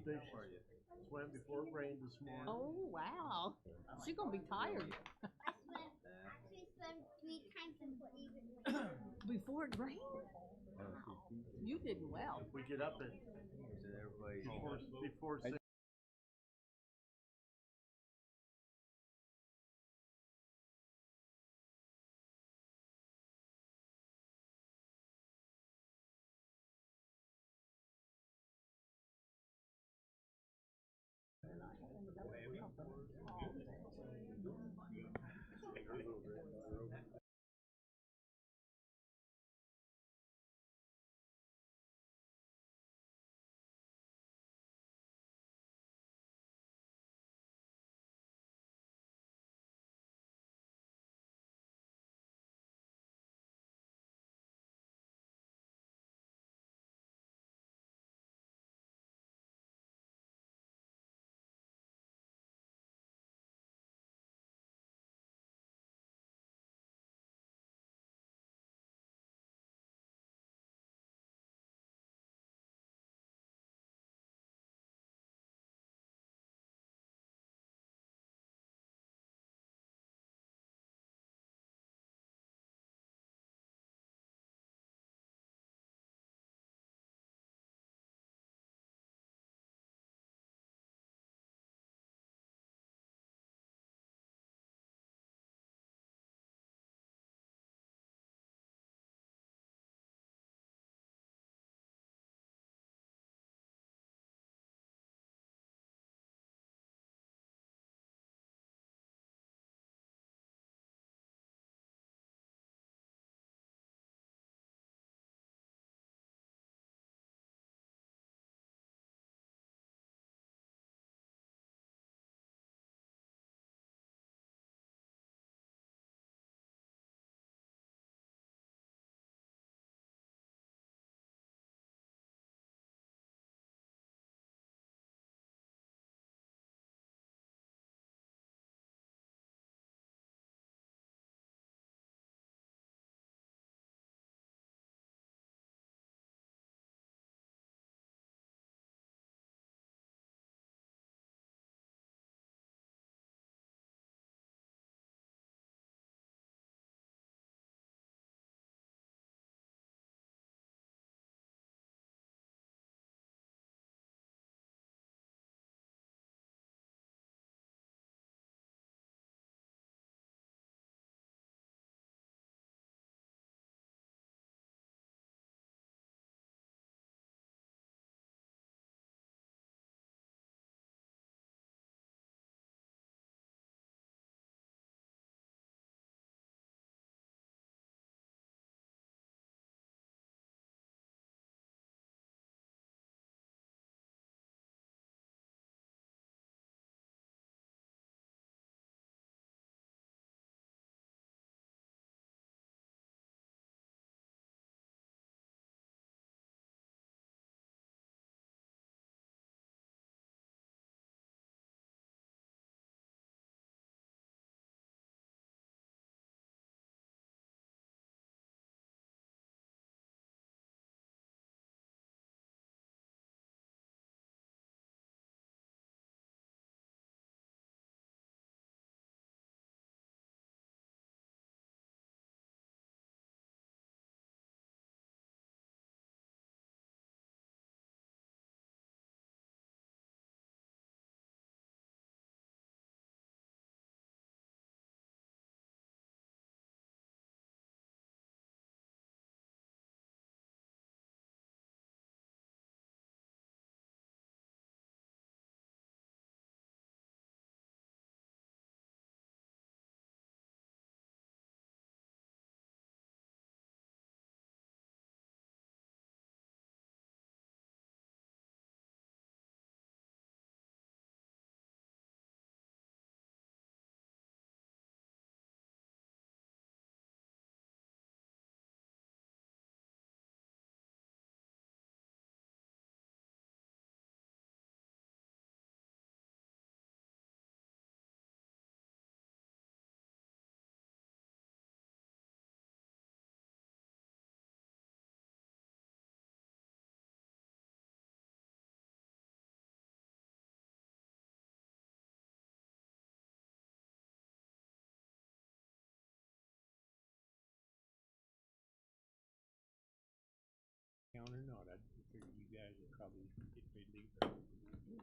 yesterday. She swam before it rained this morning. Oh wow, she's gonna be tired Actually swam 3 times before it even rained. before it rained. You did well. If we get up at before 6.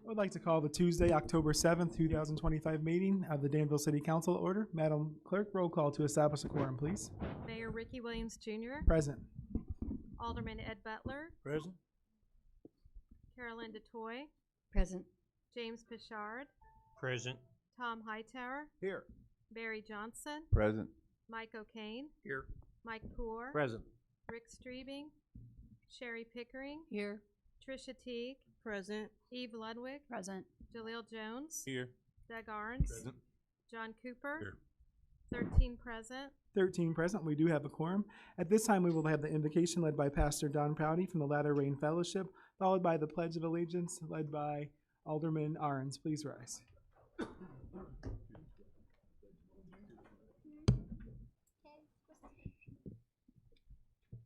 I would like to call the Tuesday, October 7th, 2025 meeting of the Danville City Council order. Madam Clerk, roll call to establish a quorum, please. Mayor Ricky Williams Jr., Present. Alderman Ed Butler, Present. Carolyn DeToy, Present. James Pichard, Present. Tom Hightower, Here. Barry Johnson, Present. Mike O'Kane, Here. Mike Poore, Present. Rick Streebing, Sherry Pickering, Here. Trisha Teague, Present. Eve Ludwig, Present. Jaleel Jones, Here. Doug Arns, Present. John Cooper, Here. 13 present. 13 present. We do have a quorum. At this time, we will have the invocation led by Pastor Don Prouty from the Latter Rain Fellowship, followed by the Pledge of Allegiance led by Alderman Arns. Please rise.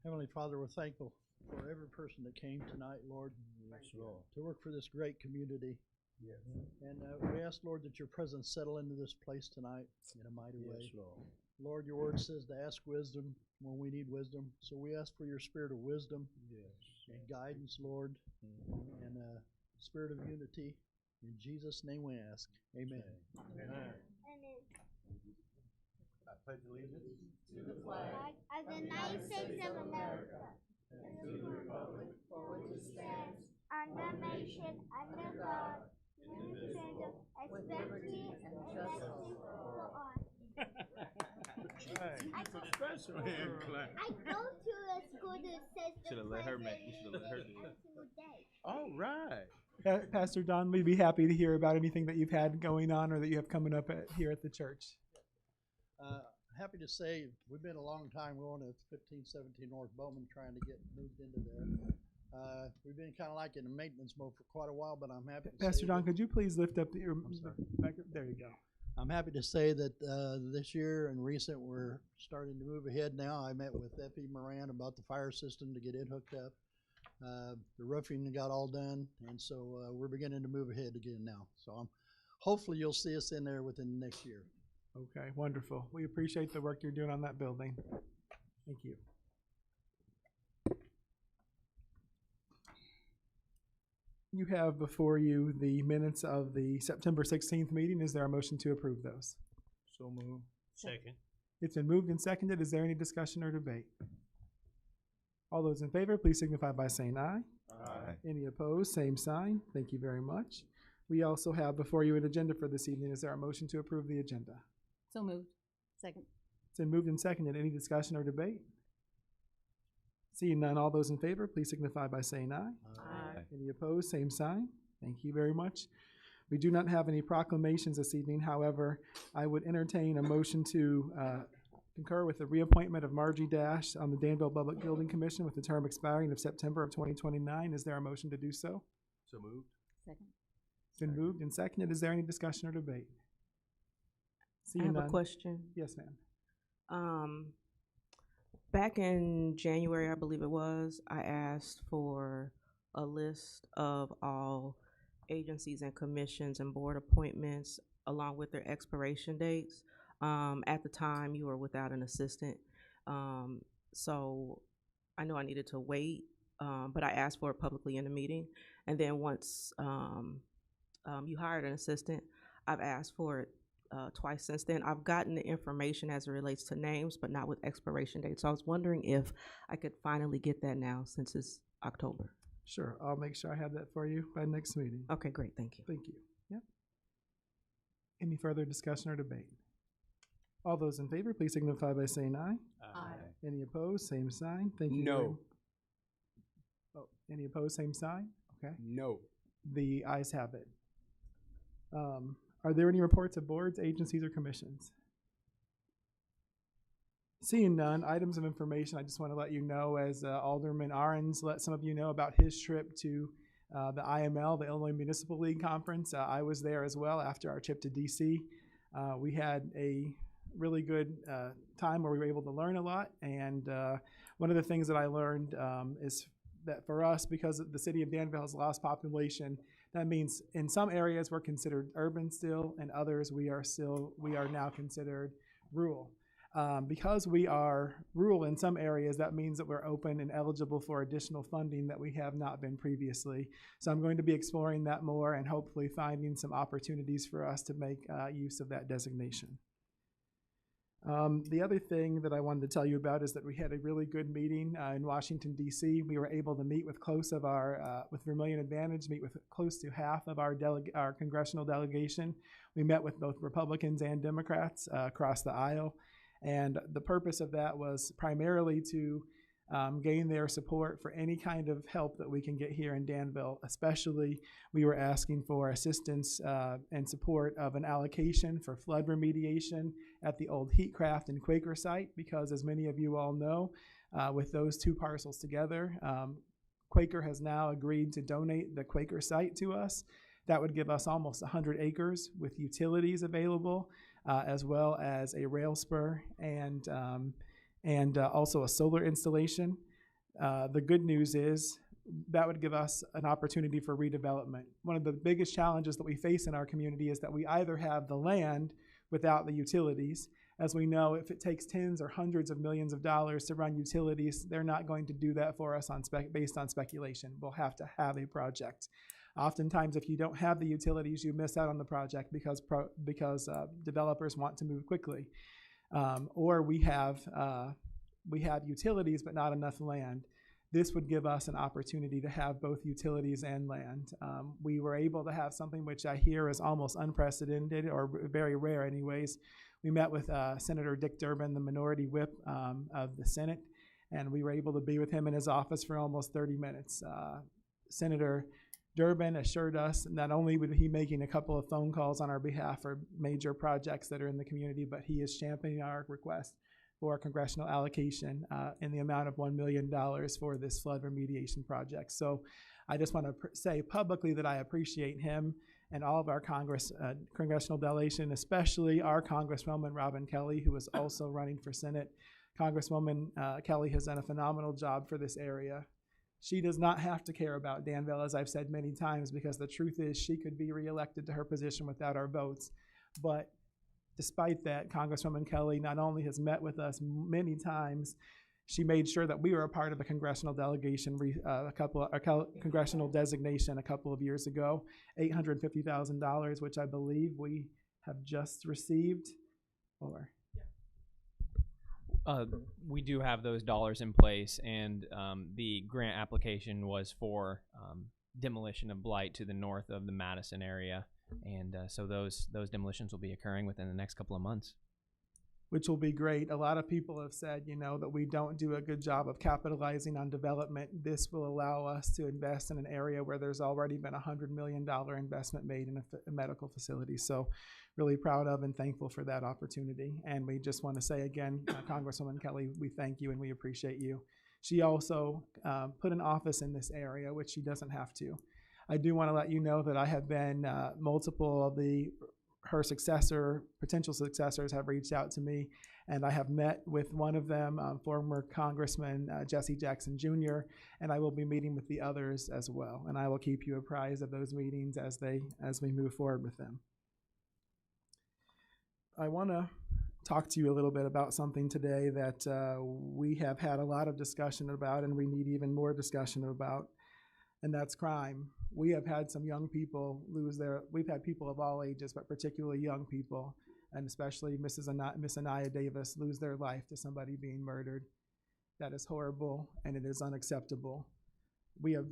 Heavenly Father, we're thankful for every person that came tonight, Lord, to work for this great community. Yes. And we ask, Lord, that your presence settle into this place tonight in a mighty way. Lord, your word says to ask wisdom when we need wisdom. So we ask for your spirit of wisdom and guidance, Lord, and a spirit of unity. In Jesus' name we ask. Amen. Amen. I pledge allegiance To the flag of the United States of America and to the republic for which it stands, one nation, under God, indivisible, with liberty and justice for all. I go to a school that says the Should've let her pledge make. You should've let her do every it. single day. All right. Pastor Don, we'd be happy to hear about anything that you've had going on or that you have coming up here at the church. Happy to say we've been a long time going to 1517 North Bowman trying to get moved into there. We've been kind of like in a maintenance mode for quite a while, but I'm happy to Pastor say Don, that, could you please lift up your sorry. there you go. I'm happy to say that this year and recent we're starting to move ahead now. I met with Effie Moran about the fire system to get it hooked up. The roofing got all done, and so we're beginning to move ahead again now. So hopefully you'll see us in there within the next year. Okay, wonderful. We appreciate the work you're doing on that building. Thank you. You have before you the minutes of the September 16th meeting. Is there a motion to approve those? So move. Second. It's been moved and seconded. Is there any discussion or debate? All those in favor, please signify by saying aye. Aye. Any opposed, same sign. Thank you very much. We also have before you an agenda for this evening. Is there a motion to approve the agenda? So moved. Second. It's been moved and seconded. Any discussion or debate? Seeing none, all those in favor, please signify by saying aye. Aye. Any opposed, same sign. Thank you very much. We do not have any proclamations this evening. However, I would entertain a motion to concur with the reappointment of Margie Dash on the Danville Public Building Commission with the term expiring of September of 2029. Is there a motion to do so? So moved. Second. It's been moved and seconded. Is there any discussion or debate? I Seeing have none. a question. Yes, ma'am. Back in January, I believe it was, I asked for a list of all agencies and commissions and board appointments along with their expiration dates. At the time, you were without an assistant. So I know I needed to wait, but I asked for it publicly in a meeting. And then once you hired an assistant, I've asked for it twice since then. I've gotten the information as it relates to names, but not with expiration dates. So I was wondering if I could finally get that now since it's October. Sure. I'll make sure I have that for you by next meeting. Okay, great. Thank you. Thank you. Yep. Any further discussion or debate? All those in favor, please signify by saying aye. Aye. Any opposed, same sign. Thank you. No. Oh, any opposed, same sign? Okay. No. The ayes have it. Are there any reports of boards, agencies, or commissions? Seeing none, items of information, I just want to let you know as Alderman Arens let some of you know about his trip to the IML, the Illinois Municipal League Conference. I was there as well after our trip to DC. We had a really good time where we were able to learn a lot, and one of the things that I learned is that for us, because the city of Danville has lost population, that means in some areas we're considered urban still, and others we are now considered rural. Because we are rural in some areas, that means that we're open and eligible for additional funding that we have not been previously. So I'm going to be exploring that more and hopefully finding some opportunities for us to make use of that designation. The other thing that I wanted to tell you about is that we had a really good meeting in Washington, D.C. We were able to meet with with Vermilion Advantage, meet with close to half of our congressional delegation. We met with both Republicans and Democrats across the aisle. And the purpose of that was primarily to gain their support for any kind of help that we can get here in Danville. Especially, we were asking for assistance and support of an allocation for flood remediation at the old Heatcraft and Quaker site, because as many of you all know, with those two parcels together, Quaker has now agreed to donate the Quaker site to us. That would give us almost 100 acres with utilities available, as well as a rail spur and also a solar installation. The good news is that would give us an opportunity for redevelopment. One of the biggest challenges that we face in our community is that we either have the land without the utilities. As we know, if it takes tens or hundreds of millions of dollars to run utilities, they're not going to do that for us based on speculation. We'll have to have a project. Oftentimes, if you don't have the utilities, you miss out on the project because developers want to move quickly. Or we have utilities but not enough land. This would give us an opportunity to have both utilities and land. We were able to have something which I hear is almost unprecedented, or very rare anyways. We met with Senator Dick Durbin, the minority whip of the Senate, and we were able to be with him in his office for almost 30 minutes. Senator Durbin assured us not only would he be making a couple of phone calls on our behalf for major projects that are in the community, but he is championing our request for a congressional allocation in the amount of $1 million for this flood remediation project. So I just want to say publicly that I appreciate him and all of our congressional delegation, especially our Congresswoman Robin Kelly, who is also running for Senate. Congresswoman Kelly has done a phenomenal job for this area. She does not have to care about Danville, as I've said many times, because the truth is she could be reelected to her position without our votes. But despite that, Congresswoman Kelly not only has met with us many times, she made sure that we were a part of the congressional delegation, congressional designation a couple of years ago, $850,000, which I believe we have just received. Or we do have those dollars in place, and the grant application was for demolition of blight to the north of the Madison area, and so those demolitions will be occurring within the next couple of months. Which will be great. A lot of people have said, that we don't do a good job of capitalizing on development. This will allow us to invest in an area where there's already been a $100 million investment made in a medical facility. So really proud of and thankful for that opportunity. And we just want to say again, Congresswoman Kelly, we thank you and we appreciate you. She also put an office in this area, which she doesn't have to. I do want to let you know that I have been, multiple of her potential successors have reached out to me, and I have met with one of them, former Congressman Jesse Jackson Jr., and I will be meeting with the others as well. And I will keep you apprised of those meetings as we move forward with them. I want to talk to you a little bit about something today that we have had a lot of discussion about, and we need even more discussion about, and that's crime. We have had some young people we've had people of all ages, but particularly young people, and especially Miss Anaya Davis, lose their life to somebody being murdered. That is horrible, and it is unacceptable. We have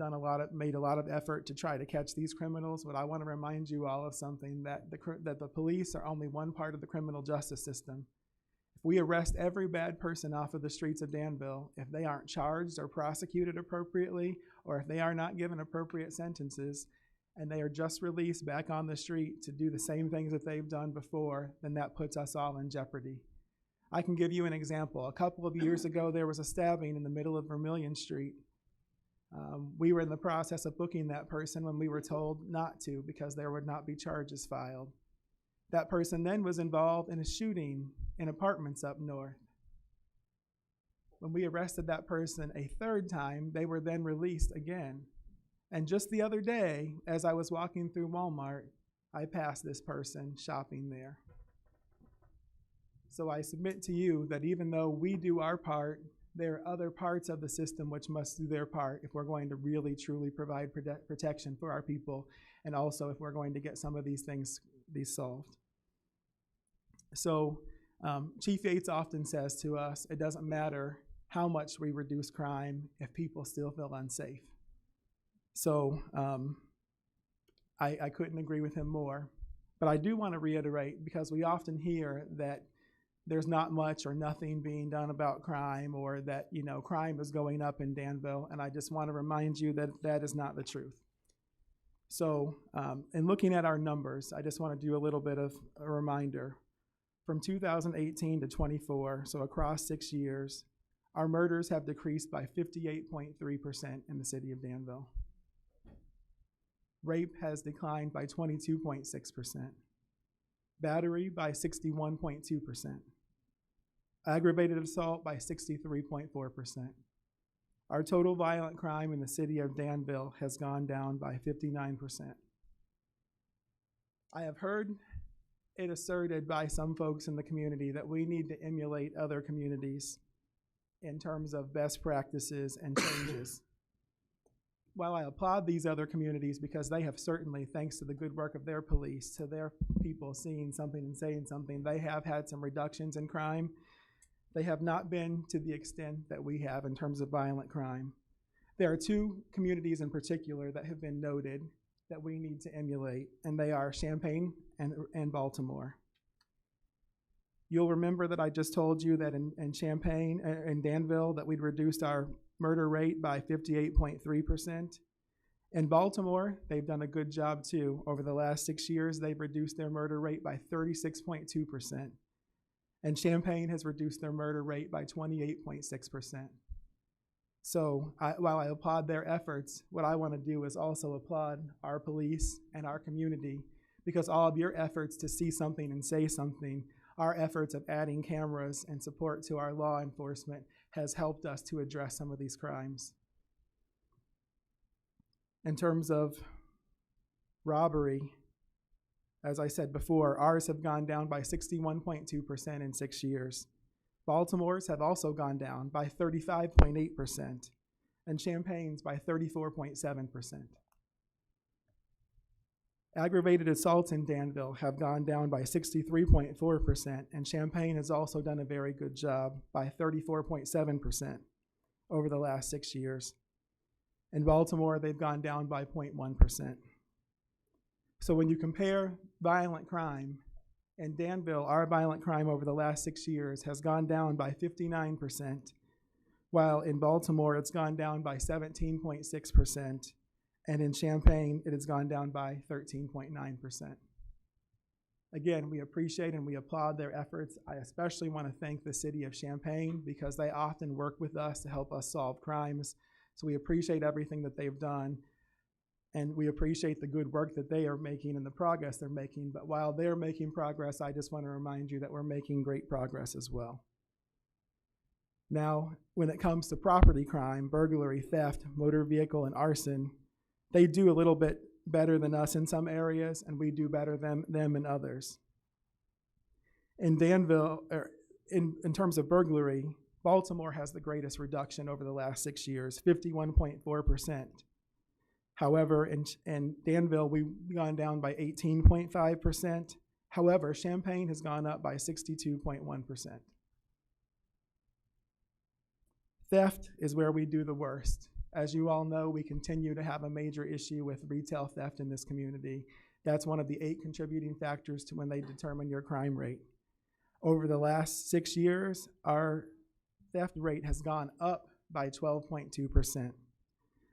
made a lot of effort to try to catch these criminals, but I want to remind you all of something, that the police are only one part of the criminal justice system. If we arrest every bad person off of the streets of Danville, if they aren't charged or prosecuted appropriately, or if they are not given appropriate sentences, and they are just released back on the street to do the same things that they've done before, then that puts us all in jeopardy. I can give you an example. A couple of years ago, there was a stabbing in the middle of Vermilion Street. We were in the process of booking that person when we were told not to because there would not be charges filed. That person then was involved in a shooting in apartments up north. When we arrested that person a third time, they were then released again. And just the other day, as I was walking through Walmart, I passed this person shopping there. So I submit to you that even though we do our part, there are other parts of the system which must do their part if we're going to really truly provide protection for our people, and also if we're going to get some of these things solved. So Chief Yates often says to us, it doesn't matter how much we reduce crime if people still feel unsafe. So I couldn't agree with him more. But I do want to reiterate, because we often hear that there's not much or nothing being done about crime, or that, you know, crime is going up in Danville, and I just want to remind you that that is not the truth. So in looking at our numbers, I just want to do a little bit of a reminder. From 2018 to 24, so across 6 years, our murders have decreased by 58.3% in the city of Danville. Rape has declined by 22.6%. Battery by 61.2%. Aggravated assault by 63.4%. Our total violent crime in the city of Danville has gone down by 59%. I have heard it asserted by some folks in the community that we need to emulate other communities in terms of best practices and changes. While I applaud these other communities because they have certainly, thanks to the good work of their police, to their people seeing something and saying something, they have had some reductions in crime. They have not been to the extent that we have in terms of violent crime. There are two communities in particular that have been noted that we need to emulate, and they are Champaign and Baltimore. You'll remember that I just told you that in Champaign and Danville that we'd reduced our murder rate by 58.3%. In Baltimore, they've done a good job too. Over the last 6 years, they've reduced their murder rate by 36.2%. And Champaign has reduced their murder rate by 28.6%. So while I applaud their efforts, what I want to do is also applaud our police and our community, because all of your efforts to see something and say something, our efforts of adding cameras and support to our law enforcement has helped us to address some of these crimes. In terms of robbery, as I said before, ours have gone down by 61.2% in 6 years. Baltimore's have also gone down by 35.8%, and Champaign's by 34.7%. Aggravated assaults in Danville have gone down by 63.4%, and Champaign has also done a very good job by 34.7% over the last 6 years. In Baltimore, they've gone down by 0.1%. So when you compare violent crime, in Danville, our violent crime over the last 6 years has gone down by 59%, while in Baltimore, it's gone down by 17.6%. And in Champaign, it has gone down by 13.9%. Again, we appreciate and we applaud their efforts. I especially want to thank the city of Champaign because they often work with us to help us solve crimes. So we appreciate everything that they've done, and we appreciate the good work that they are making and the progress they're making. But while they're making progress, I just want to remind you that we're making great progress as well. Now, when it comes to property crime, burglary, theft, motor vehicle, and arson, they do a little bit better than us in some areas, and we do better than them in others. In Danville, in terms of burglary, Baltimore has the greatest reduction over the last 6 years, 51.4%. However, in Danville, we've gone down by 18.5%. However, Champaign has gone up by 62.1%. Theft is where we do the worst. As you all know, we continue to have a major issue with retail theft in this community. That's one of the 8 contributing factors to when they determine your crime rate. Over the last 6 years, our theft rate has gone up by 12.2%.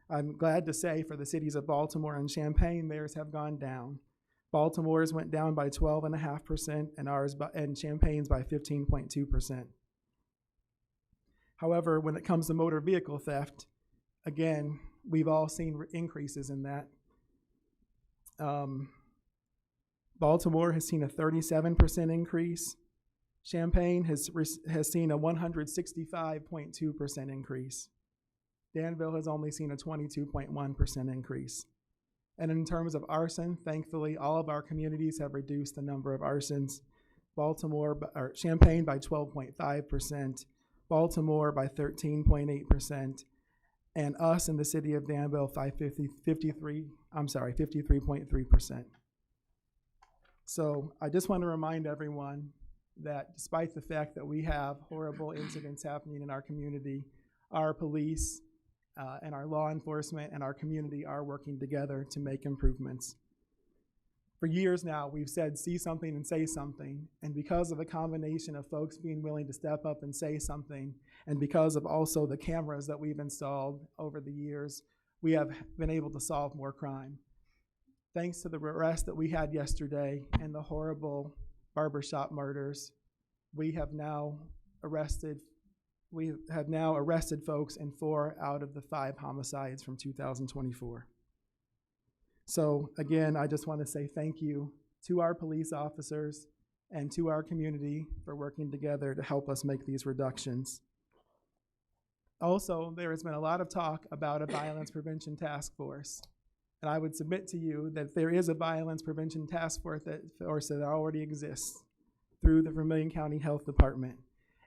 I'm glad to say for the cities of Baltimore and Champaign, theirs have gone down. Baltimore's went down by 12.5%, and Champaign's by 15.2%. However, when it comes to motor vehicle theft, again, we've all seen increases in that. Baltimore has seen a 37% increase. Champaign has seen a 165.2% increase. Danville has only seen a 22.1% increase. And in terms of arson, thankfully, all of our communities have reduced the number of arsons Champaign by 12.5%, Baltimore by 13.8%, and us in the city of Danville 53.3%. So I just want to remind everyone that despite the fact that we have horrible incidents happening in our community, our police and our law enforcement and our community are working together to make improvements. For years now, we've said, see something and say something. And because of a combination of folks being willing to step up and say something, and because of also the cameras that we've installed over the years, we have been able to solve more crime. Thanks to the arrest that we had yesterday and the horrible barbershop murders, we have now arrested folks in 4 out of the 5 homicides from 2024. So again, I just want to say thank you to our police officers and to our community for working together to help us make these reductions. Also, there has been a lot of talk about a violence prevention task force. And I would submit to you that there is a violence prevention task force that already exists through the Vermilion County Health Department.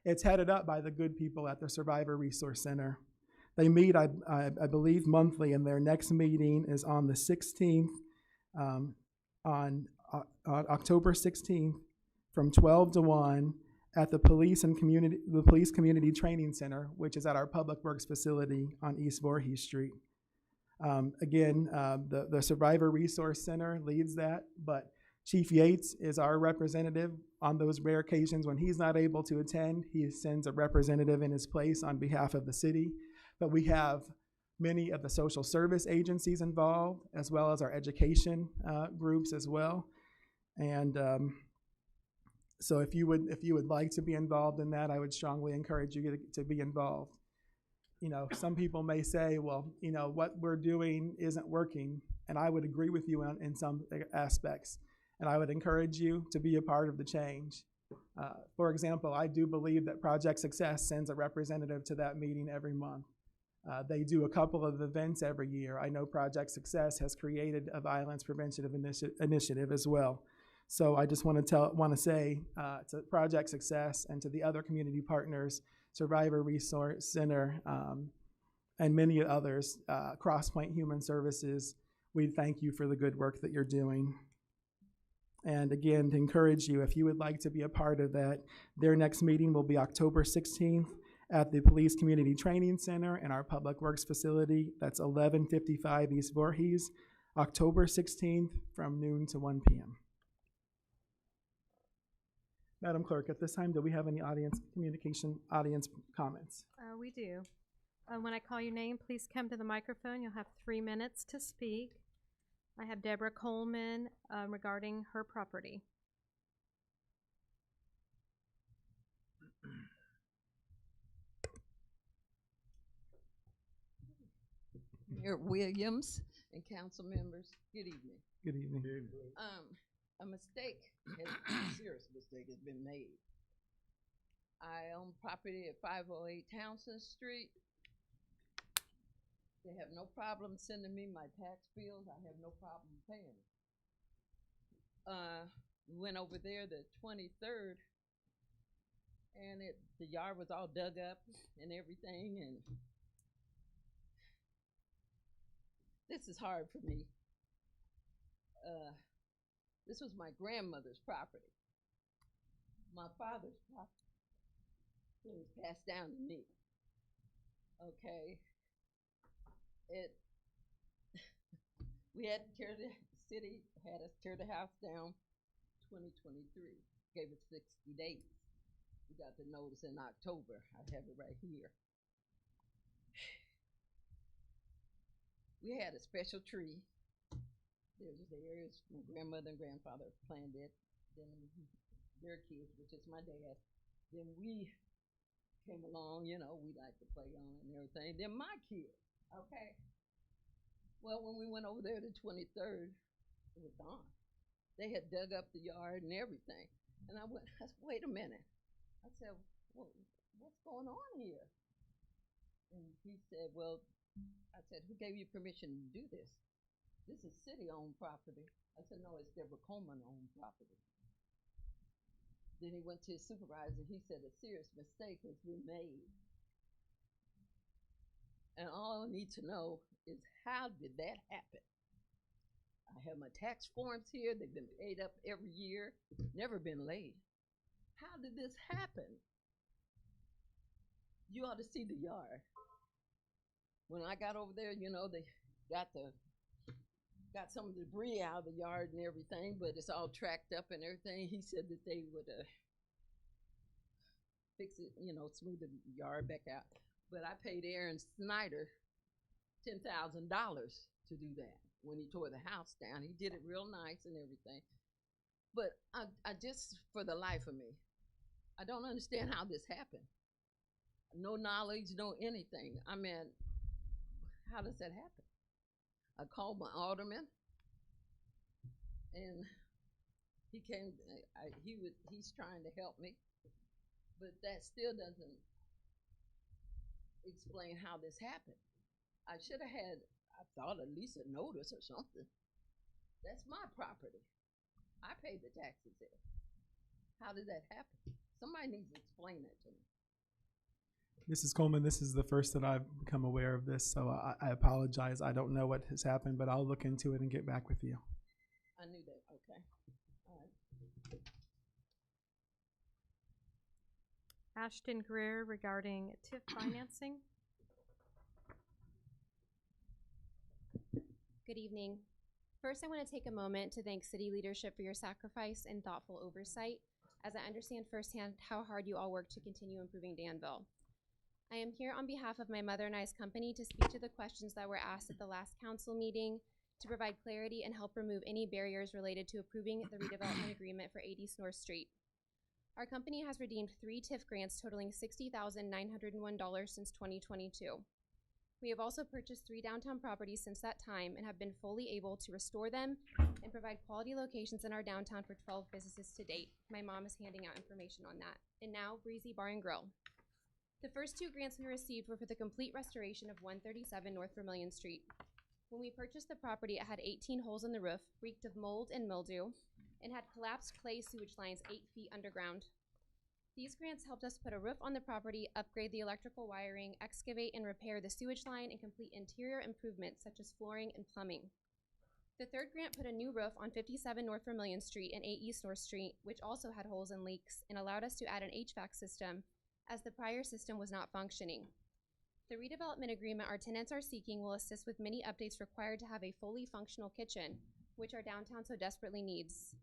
It's headed up by the good people at the Survivor Resource Center. They meet, I believe, monthly, and their next meeting is on the 16th, on October 16th, from 12 to 1 at the Police Community Training Center, which is at our Public Works facility on East Voorhees Street. The Survivor Resource Center leads that, but Chief Yates is our representative. On those rare occasions when he's not able to attend, he sends a representative in his place on behalf of the city. But we have many of the social service agencies involved, as well as our education groups as well. And so if you would like to be involved in that, I would strongly encourage you to be involved. You know, some people may say, well, you know, what we're doing isn't working, and I would agree with you in some aspects. And I would encourage you to be a part of the change. For example, I do believe that Project Success sends a representative to that meeting every month. They do a couple of events every year. I know Project Success has created a violence prevention initiative as well. So I just want to say to Project Success and to the other community partners, Survivor Resource Center, and many others, Crosspoint Human Services, we thank you for the good work that you're doing. And again, to encourage you, if you would like to be a part of that, their next meeting will be October 16th at the Police Community Training Center in our Public Works facility. That's 1155 East Voorhees, October 16th from noon to 1 p.m. Madam Clerk, at this time, do we have any audience comments? We do. When I call your name, please come to the microphone. You'll have 3 minutes to speak. I have Deborah Coleman regarding her property. Mayor Williams and council members, good evening. Good evening. A serious mistake has been made. I own property at 508 Townsend Street. They have no problem sending me my tax bills. I have no problem paying it. We went over there the 23rd, and the yard was all dug up and everything, and this is hard for me. This was my grandmother's property, my father's property. It was passed down to me. Okay. We had to the city had us tear the house down 2023. Gave us 60 days. We got the notice in October. I have it right here. We had a special tree. There was areas my grandmother and grandfather planted it. Then their kids, which is my dad. Then we came along, you know, we like to play on it and everything. Then my kids, okay. Well, when we went over there the 23rd, it was gone. They had dug up the yard and everything. And I said, wait a minute. I said, well, what's going on here? And he said, well, I said, who gave you permission to do this? This is city-owned property. I said, no, it's Deborah Coleman-owned property. Then he went to his supervisor. He said a serious mistake has been made. And all I need to know is how did that happen? I have my tax forms here. They've been paid up every year, never been late. How did this happen? You ought to see the yard. When I got over there, you know, they got some of the debris out of the yard and everything, but it's all tracked up and everything. He said that they would fix it, you know, smooth the yard back out. But I paid Aaron Snyder $10,000 to do that when he tore the house down. He did it real nice and everything. But I just, for the life of me, I don't understand how this happened. No knowledge, no anything. I mean, how does that happen? I called my alderman, and he came. He's trying to help me, but that still doesn't explain how this happened. I should have had, I thought, at least a notice or something. That's my property. I paid the taxes there. How did that happen? Somebody needs to explain that to me. Mrs. Coleman, this is the first that I've become aware of this, so I apologize. I don't know what has happened, but I'll look into it and get back with you. I knew that. Okay. All right. Ashton Greer regarding TIF financing. Good evening. First, I want to take a moment to thank city leadership for your sacrifice and thoughtful oversight, as I understand firsthand how hard you all work to continue improving Danville. I am here on behalf of my mother and I's company to speak to the questions that were asked at the last council meeting, to provide clarity and help remove any barriers related to approving the redevelopment agreement for 80 North Street. Our company has redeemed 3 TIF grants totaling $60,901 since 2022. We have also purchased 3 downtown properties since that time and have been fully able to restore them and provide quality locations in our downtown for 12 businesses to date. My mom is handing out information on that. And now, Breezy Bar and Grill. The first 2 grants we received were for the complete restoration of 137 North Vermilion Street. When we purchased the property, it had 18 holes in the roof, reeked of mold and mildew, and had collapsed clay sewage lines 8 feet underground. These grants helped us put a roof on the property, upgrade the electrical wiring, excavate and repair the sewage line, and complete interior improvements such as flooring and plumbing. The third grant put a new roof on 57 North Vermilion Street and 8 East North Street, which also had holes and leaks, and allowed us to add an HVAC system, as the prior system was not functioning. The redevelopment agreement our tenants are seeking will assist with many updates required to have a fully functional kitchen, which our downtown so desperately needs.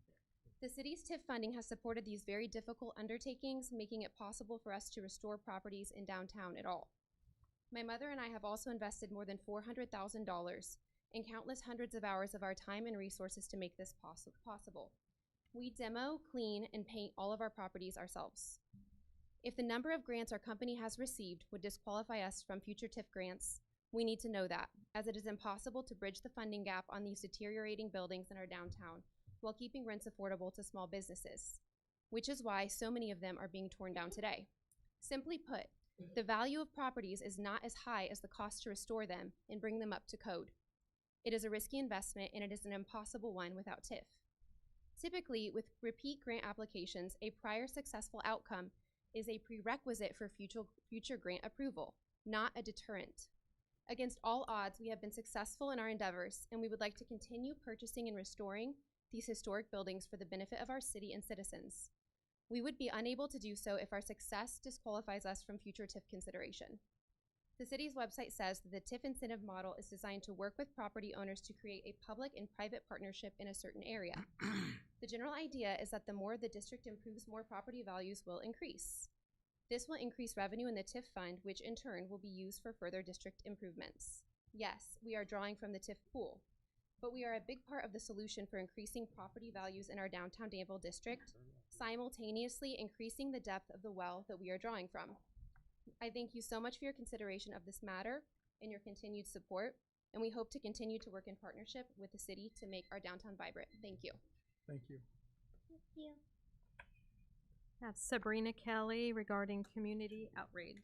The city's TIF funding has supported these very difficult undertakings, making it possible for us to restore properties in downtown at all. My mother and I have also invested more than $400,000 and countless hundreds of hours of our time and resources to make this possible. We demo, clean, and paint all of our properties ourselves. If the number of grants our company has received would disqualify us from future TIF grants, we need to know that, as it is impossible to bridge the funding gap on these deteriorating buildings in our downtown while keeping rents affordable to small businesses, which is why so many of them are being torn down today. Simply put, the value of properties is not as high as the cost to restore them and bring them up to code. It is a risky investment, and it is an impossible one without TIF. Typically, with repeat grant applications, a prior successful outcome is a prerequisite for future grant approval, not a deterrent. Against all odds, we have been successful in our endeavors, and we would like to continue purchasing and restoring these historic buildings for the benefit of our city and citizens. We would be unable to do so if our success disqualifies us from future TIF consideration. The city's website says that the TIF incentive model is designed to work with property owners to create a public and private partnership in a certain area. The general idea is that the more the district improves, more property values will increase. This will increase revenue in the TIF fund, which in turn will be used for further district improvements. Yes, we are drawing from the TIF pool, but we are a big part of the solution for increasing property values in our downtown Danville district, simultaneously increasing the depth of the well that we are drawing from. I thank you so much for your consideration of this matter and your continued support, and we hope to continue to work in partnership with the city to make our downtown vibrant. Thank you. Thank you. Thank you. That's Sabrina Kelly regarding community outrage.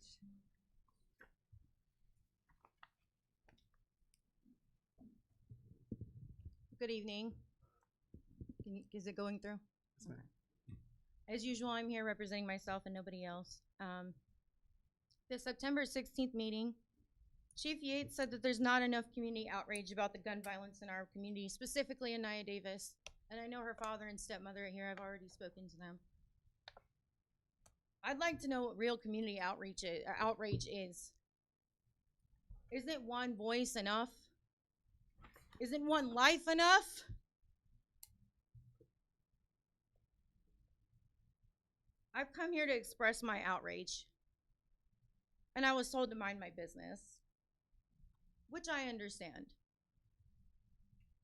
Good evening. Is it going through? Yes, ma'am. As usual, I'm here representing myself and nobody else. The September 16th meeting, Chief Yates said that there's not enough community outrage about the gun violence in our community, specifically in Nia Davis. And I know her father and stepmother are here. I've already spoken to them. I'd like to know what real community outrage is. Isn't one voice enough? Isn't one life enough? I've come here to express my outrage. And I was told to mind my business, which I understand.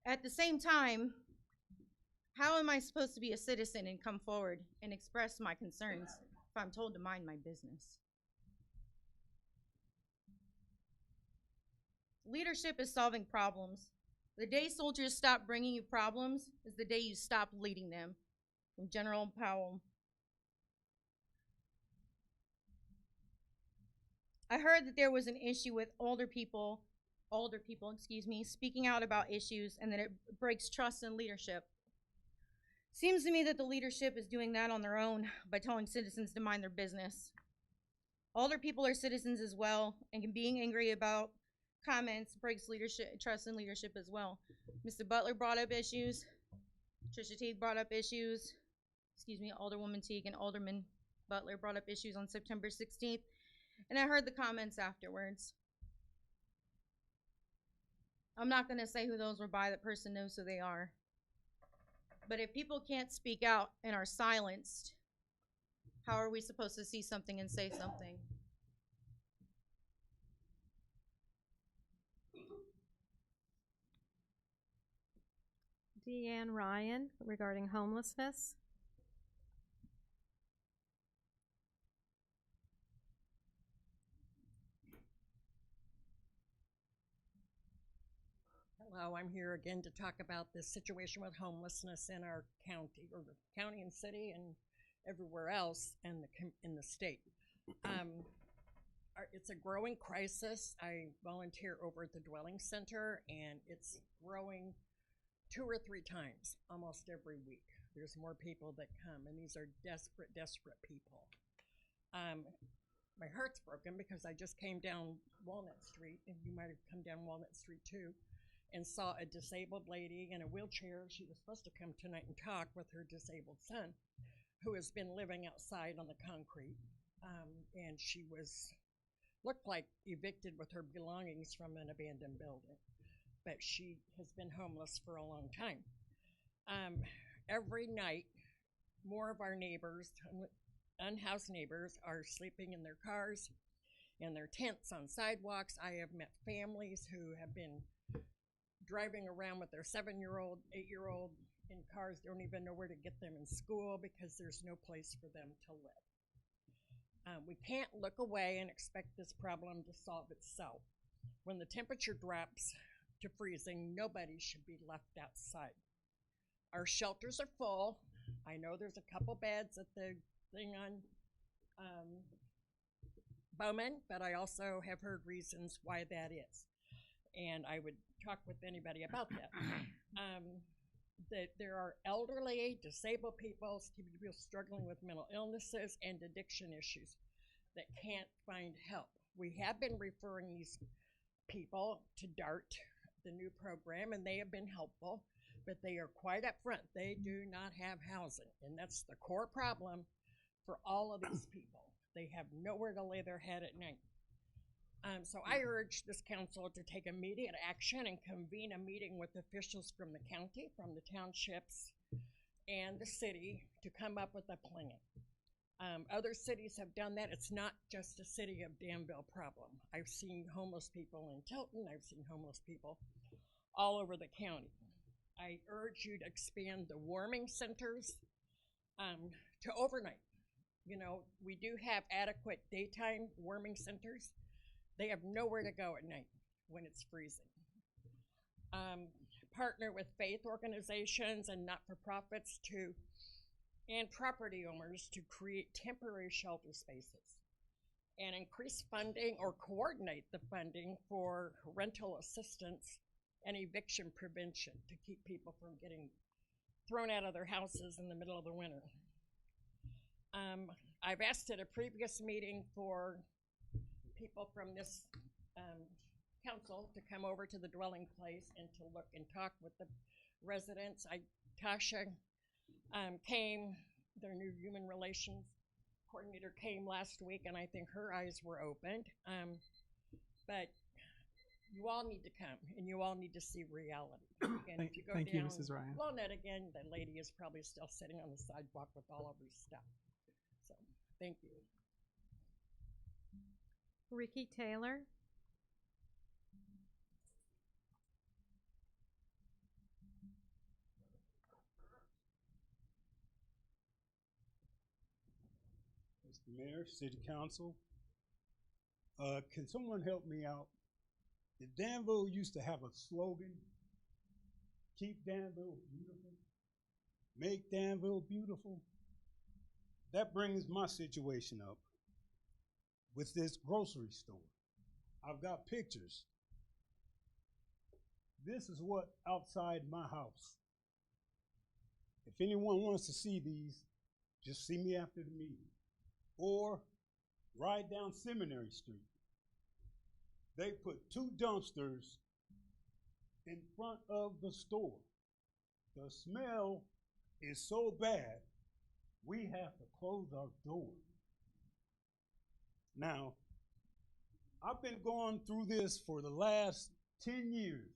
At the same time, how am I supposed to be a citizen and come forward and express my concerns if I'm told to mind my business? Leadership is solving problems. The day soldiers stop bringing you problems is the day you stop leading them. From General Powell. I heard that there was an issue with older people, speaking out about issues, and that it breaks trust in leadership. Seems to me that the leadership is doing that on their own by telling citizens to mind their business. Older people are citizens as well, and being angry about comments breaks trust in leadership as well. Mr. Butler brought up issues. Trisha Teague brought up issues. Alderwoman Teague and Alderman Butler brought up issues on September 16th. And I heard the comments afterwards. I'm not going to say who those were by. That person knows who they are. But if people can't speak out and are silenced, how are we supposed to see something and say something? Deanne Ryan regarding homelessness. Hello, I'm here again to talk about this situation with homelessness in our county, or the county and city and everywhere else in the state. It's a growing crisis. I volunteer over at the Dwelling Center, and it's growing 2 or 3 times almost every week. There's more people that come, and these are desperate, desperate people. My heart's broken because I just came down Walnut Street, and you might have come down Walnut Street too, and saw a disabled lady in a wheelchair. She was supposed to come tonight and talk with her disabled son, who has been living outside on the concrete, and she looked like evicted with her belongings from an abandoned building, but she has been homeless for a long time. Every night, more of our neighbors, unhoused neighbors, are sleeping in their cars, in their tents on sidewalks. I have met families who have been driving around with their 7-year-old, 8-year-old in cars, don't even know where to get them in school because there's no place for them to live. We can't look away and expect this problem to solve itself. When the temperature drops to freezing, nobody should be left outside. Our shelters are full. I know there's a couple beds at the thing on Bowman, but I also have heard reasons why that is. And I would talk with anybody about that. That there are elderly, disabled people struggling with mental illnesses and addiction issues that can't find help. We have been referring these people to DART, the new program, and they have been helpful, but they are quite upfront. They do not have housing, and that's the core problem for all of these people. They have nowhere to lay their head at night. So I urge this council to take immediate action and convene a meeting with officials from the county, from the townships, and the city to come up with a plan. Other cities have done that. It's not just a city of Danville problem. I've seen homeless people in Tilton. I've seen homeless people all over the county. I urge you to expand the warming centers to overnight. You know, we do have adequate daytime warming centers. They have nowhere to go at night when it's freezing. Partner with faith organizations and not-for-profits and property owners to create temporary shelter spaces and increase funding or coordinate the funding for rental assistance and eviction prevention to keep people from getting thrown out of their houses in the middle of the winter. I've asked at a previous meeting for people from this council to come over to the dwelling place and to look and talk with the residents. Tasha came, their new human relations coordinator came last week, and I think her eyes were opened. But you all need to come, and you all need to see reality. And if you go Thank you, down Mrs. Ryan. Walnut again, the lady is probably still sitting on the sidewalk with all of her stuff. So, thank you. Ricky Taylor. Mr. Mayor, City Council, can someone help me out? Did Danville used to have a slogan? Keep Danville beautiful. Make Danville beautiful. That brings my situation up with this grocery store. I've got pictures. This is what outside my house. If anyone wants to see these, just see me after the meeting. Or ride down Seminary Street. They put 2 dumpsters in front of the store. The smell is so bad, we have to close our door. Now, I've been going through this for the last 10 years,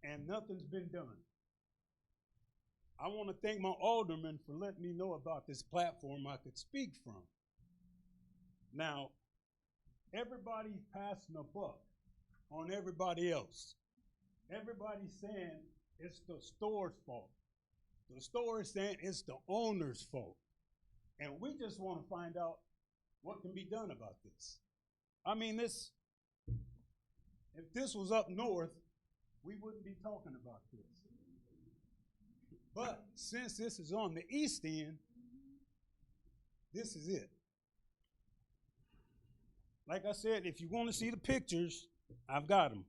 and nothing's been done. I want to thank my alderman for letting me know about this platform I could speak from. Now, everybody's passing a buck on everybody else. Everybody's saying it's the store's fault. The store is saying it's the owner's fault. And we just want to find out what can be done about this. I mean, if this was up north, we wouldn't be talking about this. But since this is on the east end, this is it. Like I said, if you want to see the pictures, I've got them.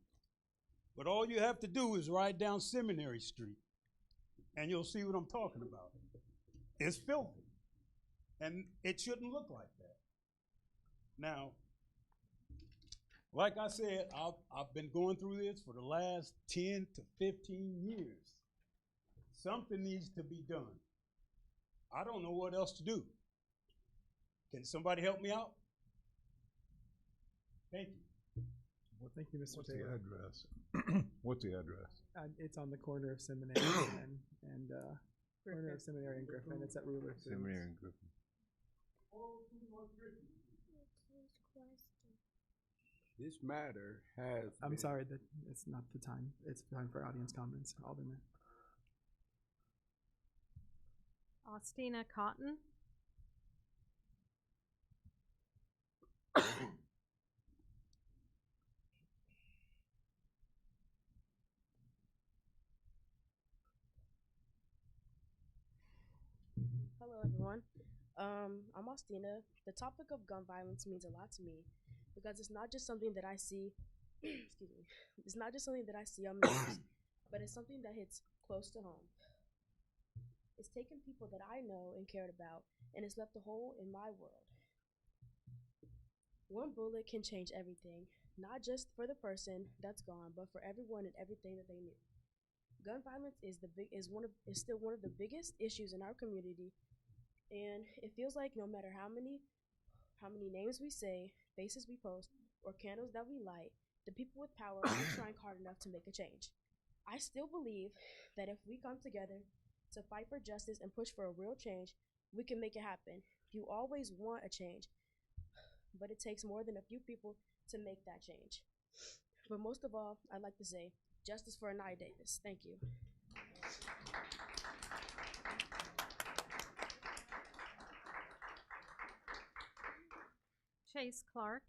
But all you have to do is ride down Seminary Street, and you'll see what I'm talking about. It's filthy, and it shouldn't look like that. Now, like I said, I've been going through this for the last 10 to 15 years. Something needs to be done. I don't know what else to do. Can somebody help me out? Thank you. Well, thank you, Mr. What's Taylor. the address? What's the address? It's on the corner of Seminary and corner of Seminary and Griffin. It's at Ruler. Seminary and Griffin. This matter has I'm been- sorry that it's not the time. It's time for audience comments, Alderman. Austina Cotton. Hello, everyone. I'm Austina. The topic of gun violence means a lot to me because it's not just something that I see. Excuse me. It's not just something that I see on the news, but it's something that hits close to home. It's taken people that I know and cared about, and it's left a hole in my world. One bullet can change everything, not just for the person that's gone, but for everyone and everything that they knew. Gun violence is still one of the biggest issues in our community, and it feels like no matter how many names we say, faces we post, or candles that we light, the people with power aren't trying hard enough to make a change. I still believe that if we come together to fight for justice and push for a real change, we can make it happen. You always want a change, but it takes more than a few people to make that change. But most of all, I'd like to say, justice for Anaya Davis. Thank you. Chase Clark.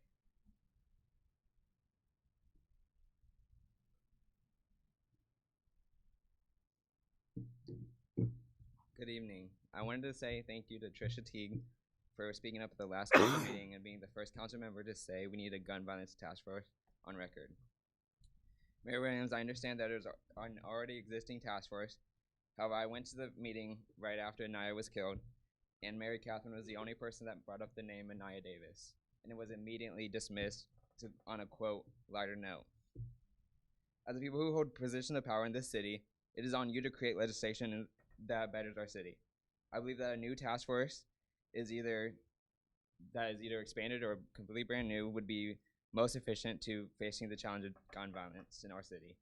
Good evening. I wanted to say thank you to Trisha Teague for speaking up at the last council meeting and being the first council member to say we need a gun violence task force on record. Mayor Williams, I understand that there's an already existing task force. However, I went to the meeting right after Anaya was killed, and Mary Catherine was the only person that brought up the name Anaya Davis, and it was immediately dismissed on a quote, lighter note. As the people who hold positions of power in this city, it is on you to create legislation that betters our city. I believe that a new task force is either expanded or completely brand new would be most efficient to facing the challenge of gun violence in our city.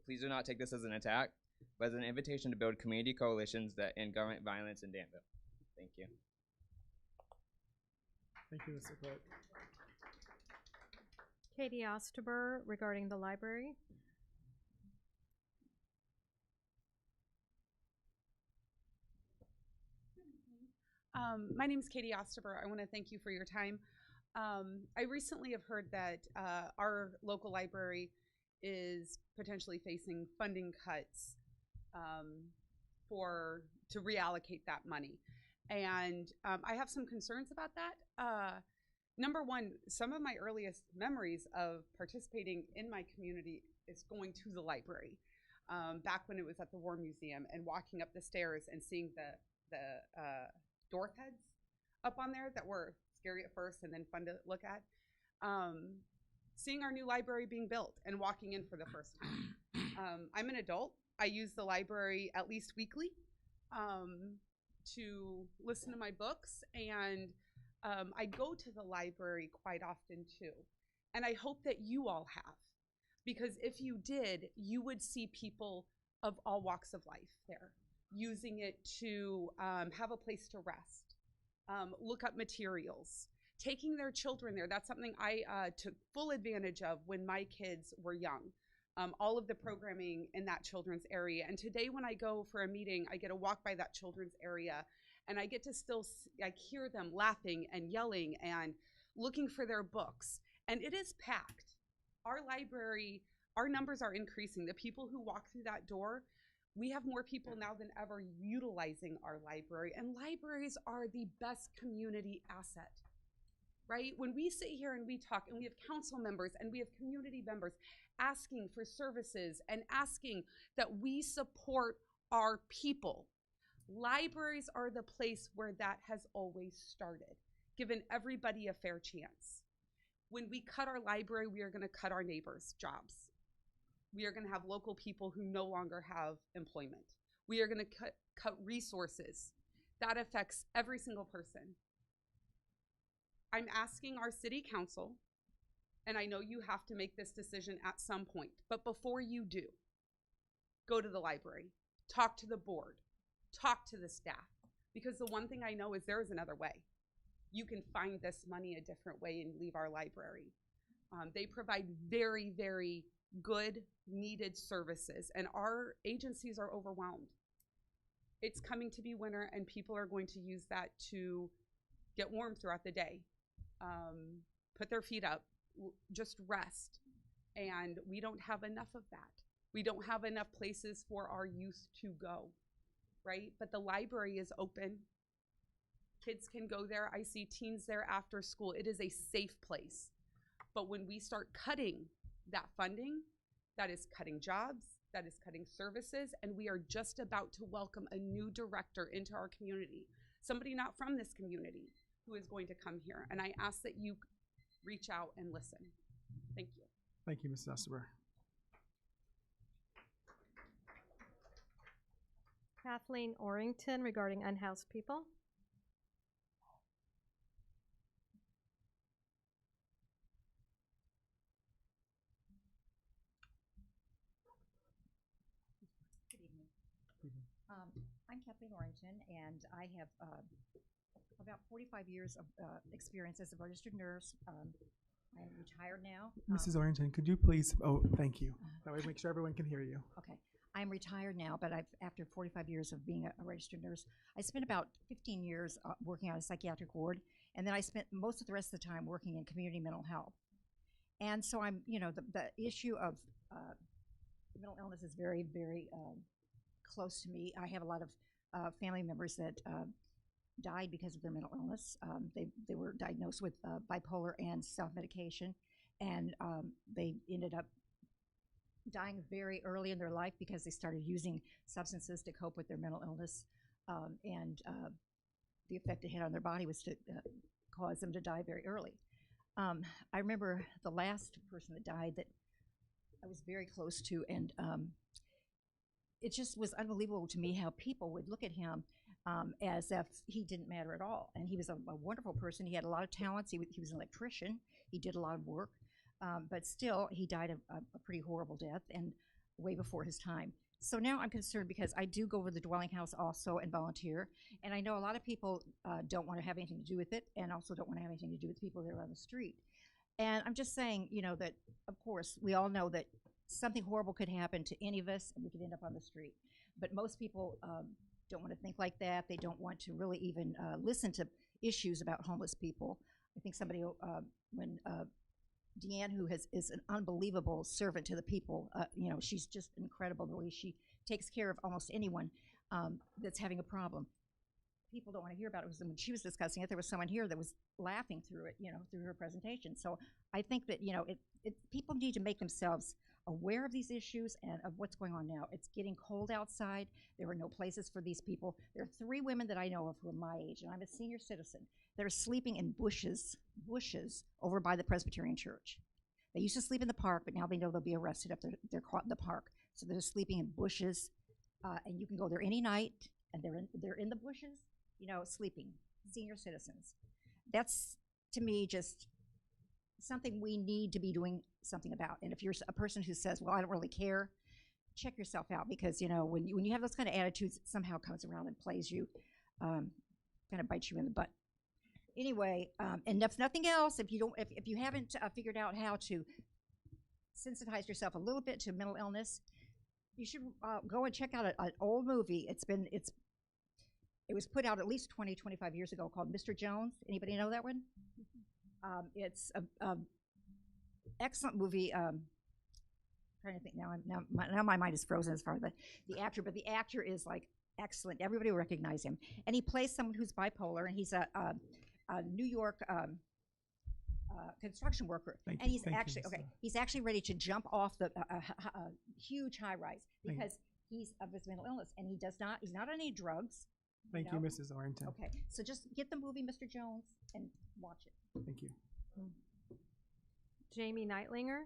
Please do not take this as an attack, but as an invitation to build community coalitions that end government violence in Danville. Thank you. Thank you, Mr. Clerk. Katie Osterber regarding the library. My name is Katie Osterber. I want to thank you for your time. I recently have heard that our local library is potentially facing funding cuts to reallocate that money. And I have some concerns about that. Number one, some of my earliest memories of participating in my community is going to the library. Back when it was at the War Museum and walking up the stairs and seeing the door heads up on there that were scary at first and then fun to look at. Seeing our new library being built and walking in for the first time. I'm an adult. I use the library at least weekly to listen to my books, and I go to the library quite often too. And I hope that you all have, because if you did, you would see people of all walks of life there, using it to have a place to rest, look up materials, taking their children there. That's something I took full advantage of when my kids were young. All of the programming in that children's area. And today when I go for a meeting, I get to walk by that children's area and I get to still hear them laughing and yelling and looking for their books. And it is packed. Our library, our numbers are increasing. The people who walk through that door, we have more people now than ever utilizing our library, and libraries are the best community asset, right? When we sit here and we talk, and we have council members and we have community members asking for services and asking that we support our people, libraries are the place where that has always started, given everybody a fair chance. When we cut our library, we are going to cut our neighbors' jobs. We are going to have local people who no longer have employment. We are going to cut resources. That affects every single person. I'm asking our city council, and I know you have to make this decision at some point, but before you do, go to the library, talk to the board, talk to the staff, because the one thing I know is there is another way. You can find this money a different way and leave our library. They provide very, very good, needed services, and our agencies are overwhelmed. It's coming to be winter, and people are going to use that to get warm throughout the day, put their feet up, just rest, and we don't have enough of that. We don't have enough places for our youth to go, right? But the library is open. Kids can go there. I see teens there after school. It is a safe place. But when we start cutting that funding, that is cutting jobs, that is cutting services, and we are just about to welcome a new director into our community, somebody not from this community who is going to come here. And I ask that you reach out and listen. Thank you. Thank you, Ms. Osterber. Kathleen Orrington regarding unhoused people. Good evening. I'm Kathleen Orrington, and I have about 45 years of experience as a registered nurse. I'm retired now. Mrs. Orrington, could you please, thank you. That way make sure everyone can hear you. Okay. I'm retired now, but after 45 years of being a registered nurse, I spent about 15 years working on a psychiatric ward, and then I spent most of the rest of the time working in community mental health. And so I'm, the issue of mental illness is very, very close to me. I have a lot of family members that died because of their mental illness. They were diagnosed with bipolar and self-medication, and they ended up dying very early in their life because they started using substances to cope with their mental illness. the effect it had on their body was to cause them to die very early. I remember the last person that died that I was very close to, and it just was unbelievable to me how people would look at him as if he didn't matter at all. And he was a wonderful person. He had a lot of talents. He was an electrician. He did a lot of work. But still, he died a pretty horrible death and way before his time. So now I'm concerned because I do go over the dwelling house also and volunteer. And I know a lot of people don't want to have anything to do with it and also don't want to have anything to do with people that are on the street. And I'm just saying, you know, that of course we all know that something horrible could happen to any of us and we could end up on the street. But most people don't want to think like that. They don't want to really even listen to issues about homeless people. I think somebody, when Deanne, who is an unbelievable servant to the people, you know, she's just incredible the way she takes care of almost anyone that's having a problem. People don't want to hear about it. When she was discussing it, there was someone here that was laughing through it, you know, through her presentation. So I think that, you know, people need to make themselves aware of these issues and of what's going on now. It's getting cold outside. There are no places for these people. There are 3 women that I know of who are my age, and I'm a senior citizen, that are sleeping in bushes over by the Presbyterian Church. They used to sleep in the park, but now they know they'll be arrested if they're caught in the park. So they're sleeping in bushes, and you can go there any night, and they're in the bushes, you know, sleeping, senior citizens. That's, to me, just something we need to be doing something about. And if you're a person who says, well, I don't really care, check yourself out, because, you know, when you have those kind of attitudes, it somehow comes around and plays you, kind of bites you in the butt. Anyway, and if nothing else, if you haven't figured out how to sensitize yourself a little bit to mental illness, you should go and check out an old movie. It was put out at least 20, 25 years ago, called Mr. Jones. Anybody know that one? It's a excellent movie. Trying to think now my mind is frozen as far as the actor, but the actor is like excellent. Everybody will recognize him, and he plays someone who's bipolar, and he's a New York construction worker, and he's actually ready to jump off the huge high rise because he's of his mental illness, and he's not on any drugs. Thank you, Mrs. Orrington. Okay, so just get the movie Mr. Jones and watch it. Thank you. Jamie Neitlinger.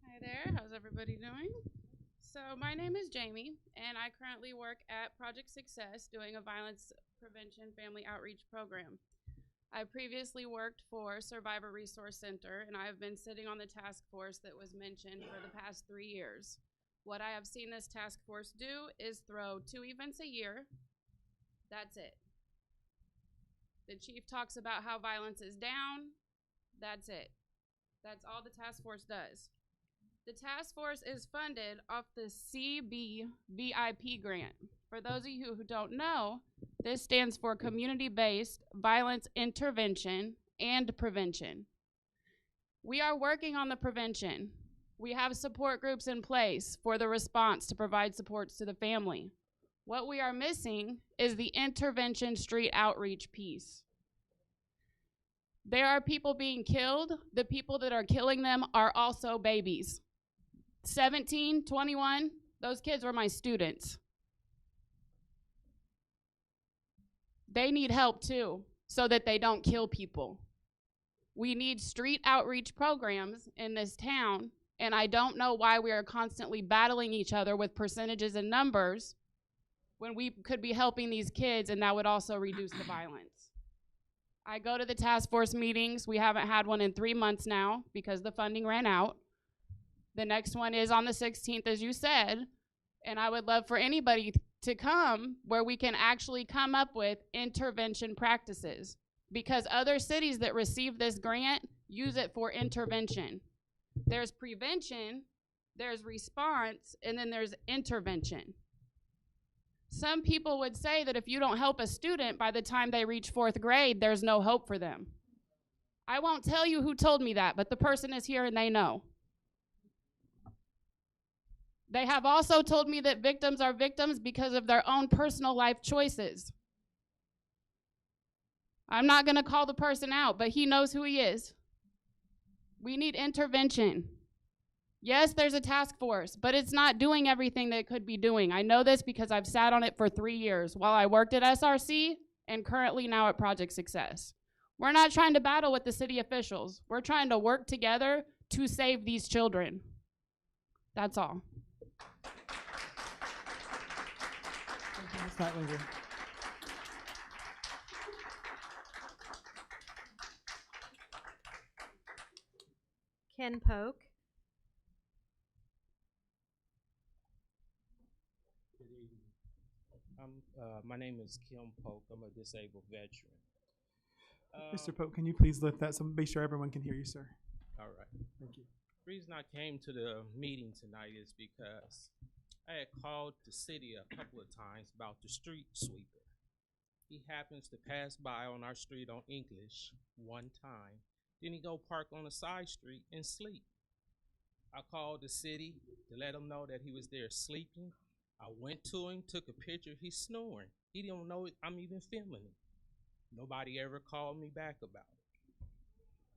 Hi there, how's everybody doing? So my name is Jamie, and I currently work at Project Success doing a violence prevention family outreach program. I previously worked for Survivor Resource Center, and I have been sitting on the task force that was mentioned for the past 3 years. What I have seen this task force do is throw 2 events a year. That's it. The chief talks about how violence is down. That's it. That's all the task force does. The task force is funded off the CBVIP grant. For those of you who don't know, this stands for Community-Based Violence Intervention and Prevention. We are working on the prevention. We have support groups in place for the response to provide supports to the family. What we are missing is the intervention street outreach piece. There are people being killed. The people that are killing them are also babies. 17, 21, those kids were my students. They need help too, so that they don't kill people. We need street outreach programs in this town, and I don't know why we are constantly battling each other with percentages and numbers when we could be helping these kids, and that would also reduce the violence. I go to the task force meetings. We haven't had one in 3 months now because the funding ran out. The next one is on the 16th, as you said, and I would love for anybody to come where we can actually come up with intervention practices, because other cities that receive this grant use it for intervention. There's prevention, there's response, and then there's intervention. Some people would say that if you don't help a student by the time they reach 4th grade, there's no hope for them. I won't tell you who told me that, but the person is here and they know. They have also told me that victims are victims because of their own personal life choices. I'm not going to call the person out, but he knows who he is. We need intervention. Yes, there's a task force, but it's not doing everything that it could be doing. I know this because I've sat on it for 3 years while I worked at SRC and currently now at Project Success. We're not trying to battle with the city officials. We're trying to work together to save these children. That's all. Thank you, Ms. Meitlinger. Ken Polk. Good evening. My name is Kim Polk. I'm a disabled veteran. Mr. Pope, can you please lift that so make sure everyone can hear you, sir? All right. Thank you. The reason I came to the meeting tonight is because I had called the city a couple of times about the street sweeper. He happens to pass by on our street on English one time. Then he go park on a side street and sleep. I called the city to let him know that he was there sleeping. I went to him, took a picture. He's snoring. He don't know I'm even filming him. Nobody ever called me back about it.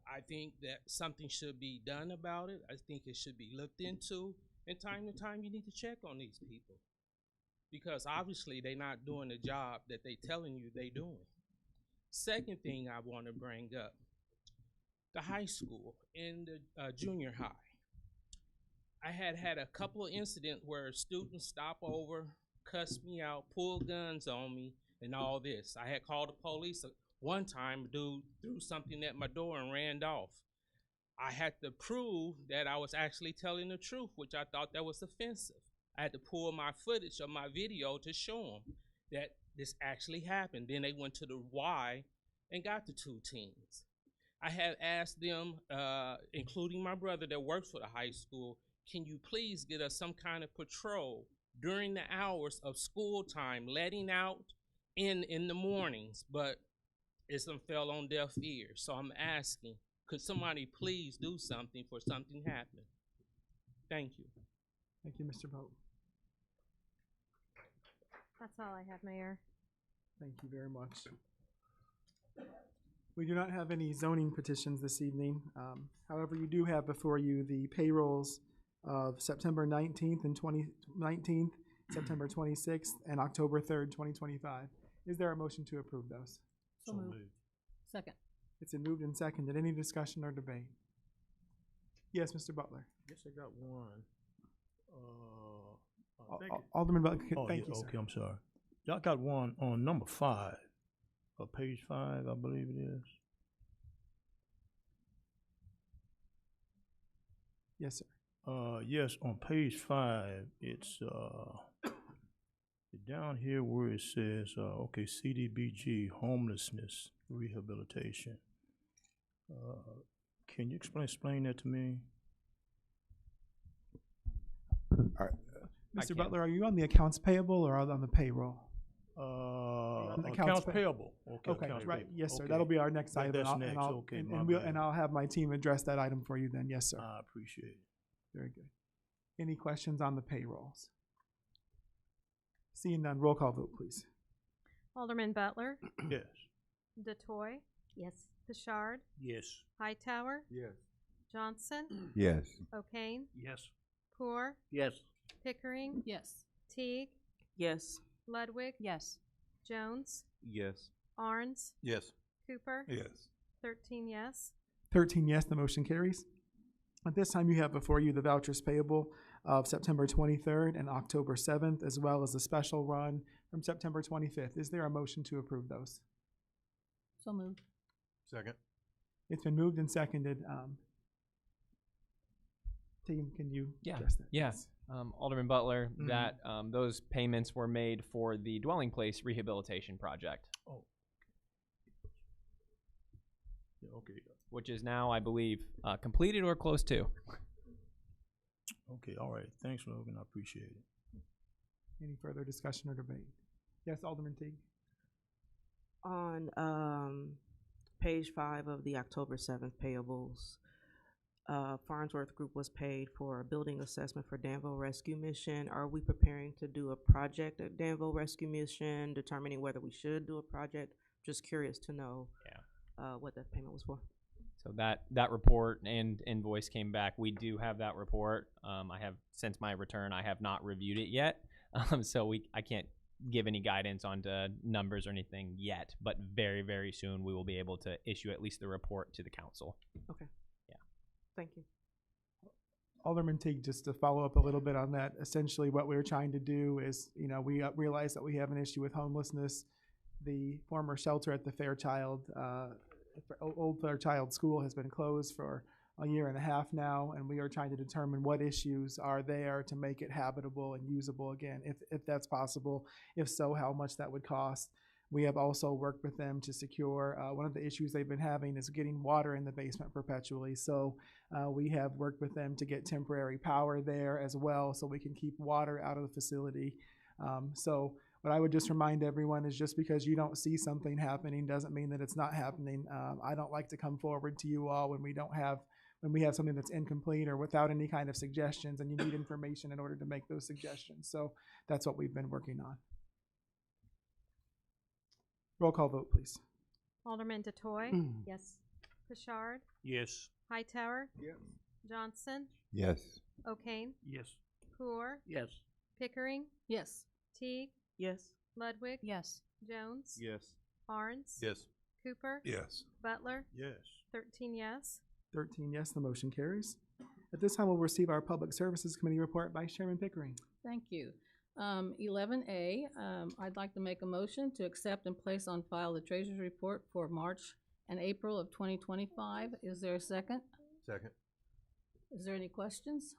I think that something should be done about it. I think it should be looked into. And time to time, you need to check on these people, because obviously they're not doing the job that they telling you they doing. Second thing I want to bring up, the high school and the junior high. I had a couple of incidents where students stop over, cuss me out, pull guns on me, and all this. I had called the police. One time, a dude threw something at my door and ran off. I had to prove that I was actually telling the truth, which I thought that was offensive. I had to pull my footage of my video to show them that this actually happened. Then they went to the Y and got the 2 teens. I had asked them, including my brother that works for the high school, can you please get us some kind of patrol during the hours of school time, letting out in the mornings, but it fell on deaf ears. So I'm asking, could somebody please do something for something happening? Thank you. Thank you, Mr. Pope. That's all I have, Mayor. Thank you very much. We do not have any zoning petitions this evening. However, you do have before you the payrolls of September 19th and 2019th, September 26th, and October 3rd, 2025. Is there a motion to approve those? So moved. Second. It's been moved and seconded. Any discussion or debate? Yes, Mr. Butler. Yes, I got one. Alderman Butler, thank you, sir. Okay, I'm sorry. Y'all got one on number 5, page 5, I believe it is. Yes, sir. Yes, on page 5, it's down here where it says, okay, CDBG, homelessness rehabilitation. Can you explain that to me? All right. Mr. Butler, are you on the accounts payable or on the payroll? Accounts payable. Okay, accounts right. payable. Yes, sir. Okay. That'll be our next item. That's and next. I'll, Okay, and, my and, bad. I'll have my team address that item for you then. Yes, sir. I appreciate it. Very good. Any questions on the payrolls? Seeing none, roll call vote, please. Alderman Butler. Yes. DeToy. Yes. Bouchard. Yes. Hightower. Yes. Johnson. Yes. O'Kane. Yes. Poor. Yes. Pickering. Yes. Teague. Yes. Ludwig. Yes. Jones. Yes. Arns. Yes. Cooper. Yes. 13 yes. 13 yes, the motion carries. At this time, you have before you the vouchers payable of September 23rd and October 7th, as well as the special run from September 25th. Is there a motion to approve those? So moved. Second. It's been moved and seconded. Team, can you address that? Yeah. please? Alderman Butler, that those payments were made for the dwelling place rehabilitation project. Oh. Yeah, okay. Which is now, I believe, completed or close to. Okay, all right. Thanks, Logan. I appreciate it. Any further discussion or debate? Yes, Alderman Teague. On page 5 of the October 7th payables, Farnsworth Group was paid for a building assessment for Danville Rescue Mission. Are we preparing to do a project at Danville Rescue Mission, determining whether we should do a project? Just curious to know what that payment was for. So that report and invoice came back. We do have that report. I have, since my return, I have not reviewed it yet. So I can't give any guidance on the numbers or anything yet, but very, very soon we will be able to issue at least the report to the council. Okay. Yeah. Thank you. Alderman Teague, just to follow up a little bit on that, essentially what we're trying to do is, we realize that we have an issue with homelessness. The former shelter at the Fairchild, Old Fairchild School has been closed for a year and a half now, and we are trying to determine what issues are there to make it habitable and usable again, if that's possible. If so, how much that would cost. We have also worked with them to secure, one of the issues they've been having is getting water in the basement perpetually. So we have worked with them to get temporary power there as well, so we can keep water out of the facility. So what I would just remind everyone is, just because you don't see something happening doesn't mean that it's not happening. I don't like to come forward to you all when we have something that's incomplete or without any kind of suggestions, and you need information in order to make those suggestions. So that's what we've been working on. Roll call vote, please. Alderman Detoy. Yes. Pritchard. Yes. Hightower. Yes. Johnson. Yes. O'Kane. Yes. Poor. Yes. Pickering. Yes. Teague. Yes. Ludwig. Yes. Jones. Yes. Barnes. Yes. Cooper. Yes. Butler. Yes. 13 yes. 13 yes, the motion carries. At this time, we'll receive our Public Services Committee report. Vice Chairman Pickering. Thank you. 11A, I'd like to make a motion to accept and place on file the Treasurer's Report for March and April of 2025. Is there a second? Second. Is there any questions?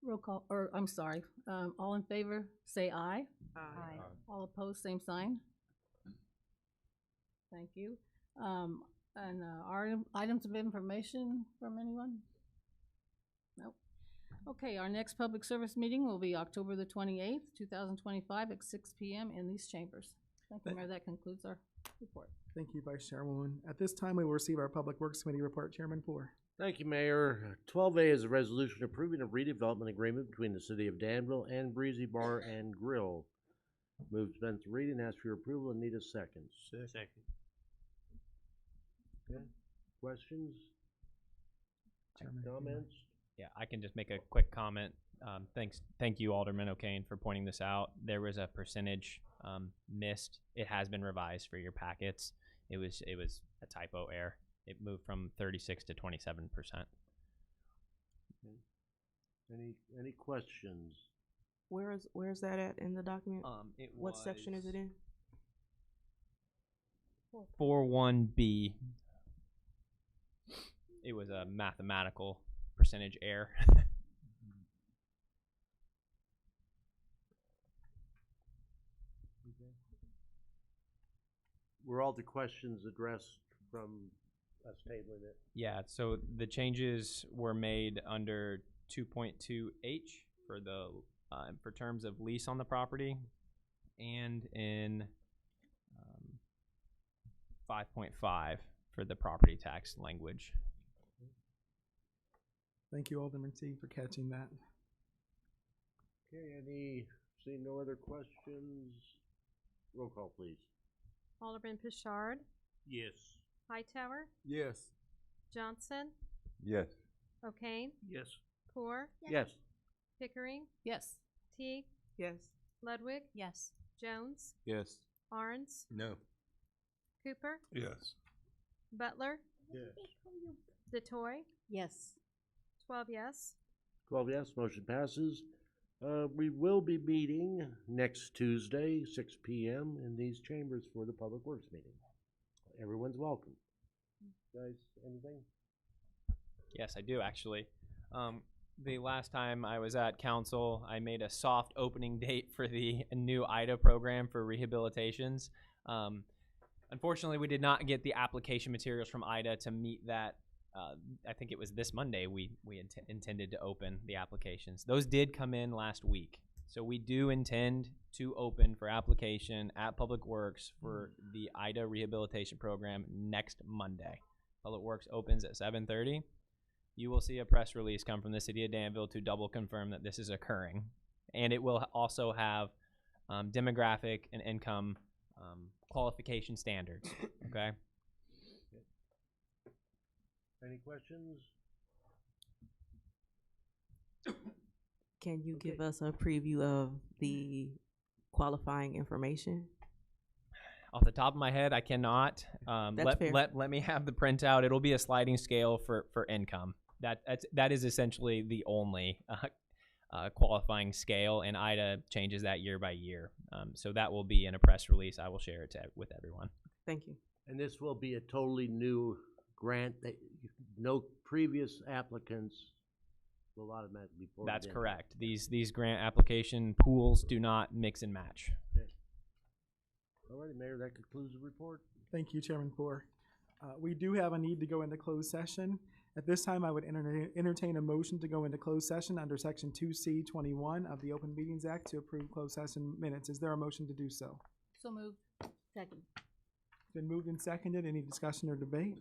Roll call, or I'm sorry, all in favor, say aye. Aye. All opposed, same sign. Thank you. And our items of information from anyone? Nope. Okay, our next public service meeting will be October the 28th, 2025 at 6 p.m. in these chambers. Thank you, Mayor. That concludes our report. Thank you, Vice Chairwoman. At this time, we will receive our Public Works Committee report. Chairman Poor. Thank you, Mayor. 12A is a resolution approving a redevelopment agreement between the City of Danville and Breezy Bar and Grill. Move to dispense with reading, ask for your approval, and need a second. Second. Okay. Questions? Chairman, Comments? Yeah, I can just make a quick comment. Thank you, Alderman O'Kane, for pointing this out. There was a percentage missed. It has been revised for your packets. It was a typo error. It moved from 36 to 27%. Any questions? Where's that at in the document? What section is it in? 41B. It was a mathematical percentage error. Were all the questions addressed from us tabling it? Yeah, so the changes were made under 2.2H for the for terms of lease on the property, and in 5.5 for the property tax language. Thank you, Alderman Teague, for catching that. Okay, seeing no other questions, roll call, please. Alderman Pritchard. Yes. Hightower. Yes. Johnson. Yes. O'Kane. Yes. Poor. Yes. Pickering. Yes. Teague. Yes. Ludwig. Yes. Jones. Yes. Arns. No. Cooper. Yes. Butler. Yes. Detoy. Yes. 12 yes. 12 yes, motion passes. We will be meeting next Tuesday, 6 p.m. in these chambers for the Public Works meeting. Everyone's welcome. Guys, anything? Yes, I do actually. The last time I was at council, I made a soft opening date for the new IDA program for rehabilitations. Unfortunately, we did not get the application materials from IDA to meet that. I think it was this Monday we intended to open the applications. Those did come in last week. So we do intend to open for application at Public Works for the IDA rehabilitation program next Monday. Public Works opens at 7:30. You will see a press release come from the City of Danville to double confirm that this is occurring. And it will also have demographic and income qualification standards, okay? Any questions? Can you give us a preview of the qualifying information? Off the top of my head, I cannot. That's fair. Let me have the printout. It'll be a sliding scale for income. That is essentially the only qualifying scale, and IDA changes that year by year. So that will be in a press release. I will share it with everyone. Thank you. And this will be a totally new grant that no previous applicants will automatically be ported That's in. correct. These grant application pools do not mix and match. Okay. All right, Mayor, that concludes the report. Thank you, Chairman Poor. We do have a need to go into closed session. At this time, I would entertain a motion to go into closed session under Section 2C21 of the Open Meetings Act to approve closed session minutes. Is there a motion to do so? So moved. Second. Been moved and seconded. Any discussion or debate?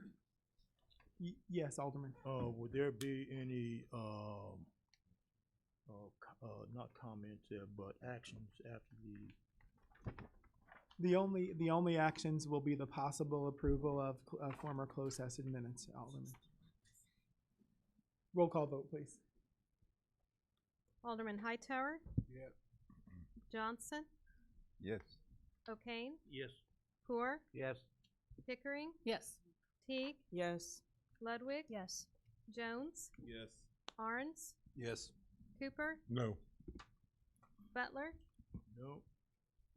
Yes, Alderman. Would there be any, not comments there, but actions after The only actions will be the possible approval of former closed session minutes, Alderman. Roll call vote, please. Alderman Hightower, Yes. Johnson, Yes. O'Kane, Yes. Poor, Yes. Pickering, Yes. Teague, Yes. Ludwig, Yes. Jones, Yes. Arns, Yes. Cooper, No. Butler, No.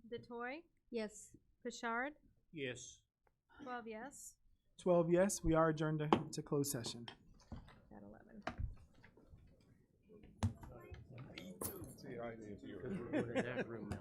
DeToy, Yes. Pashard, Yes. 12 yes, 12 yes, we are adjourned to closed session. at 11. See, I need you. Because we're going in that room now.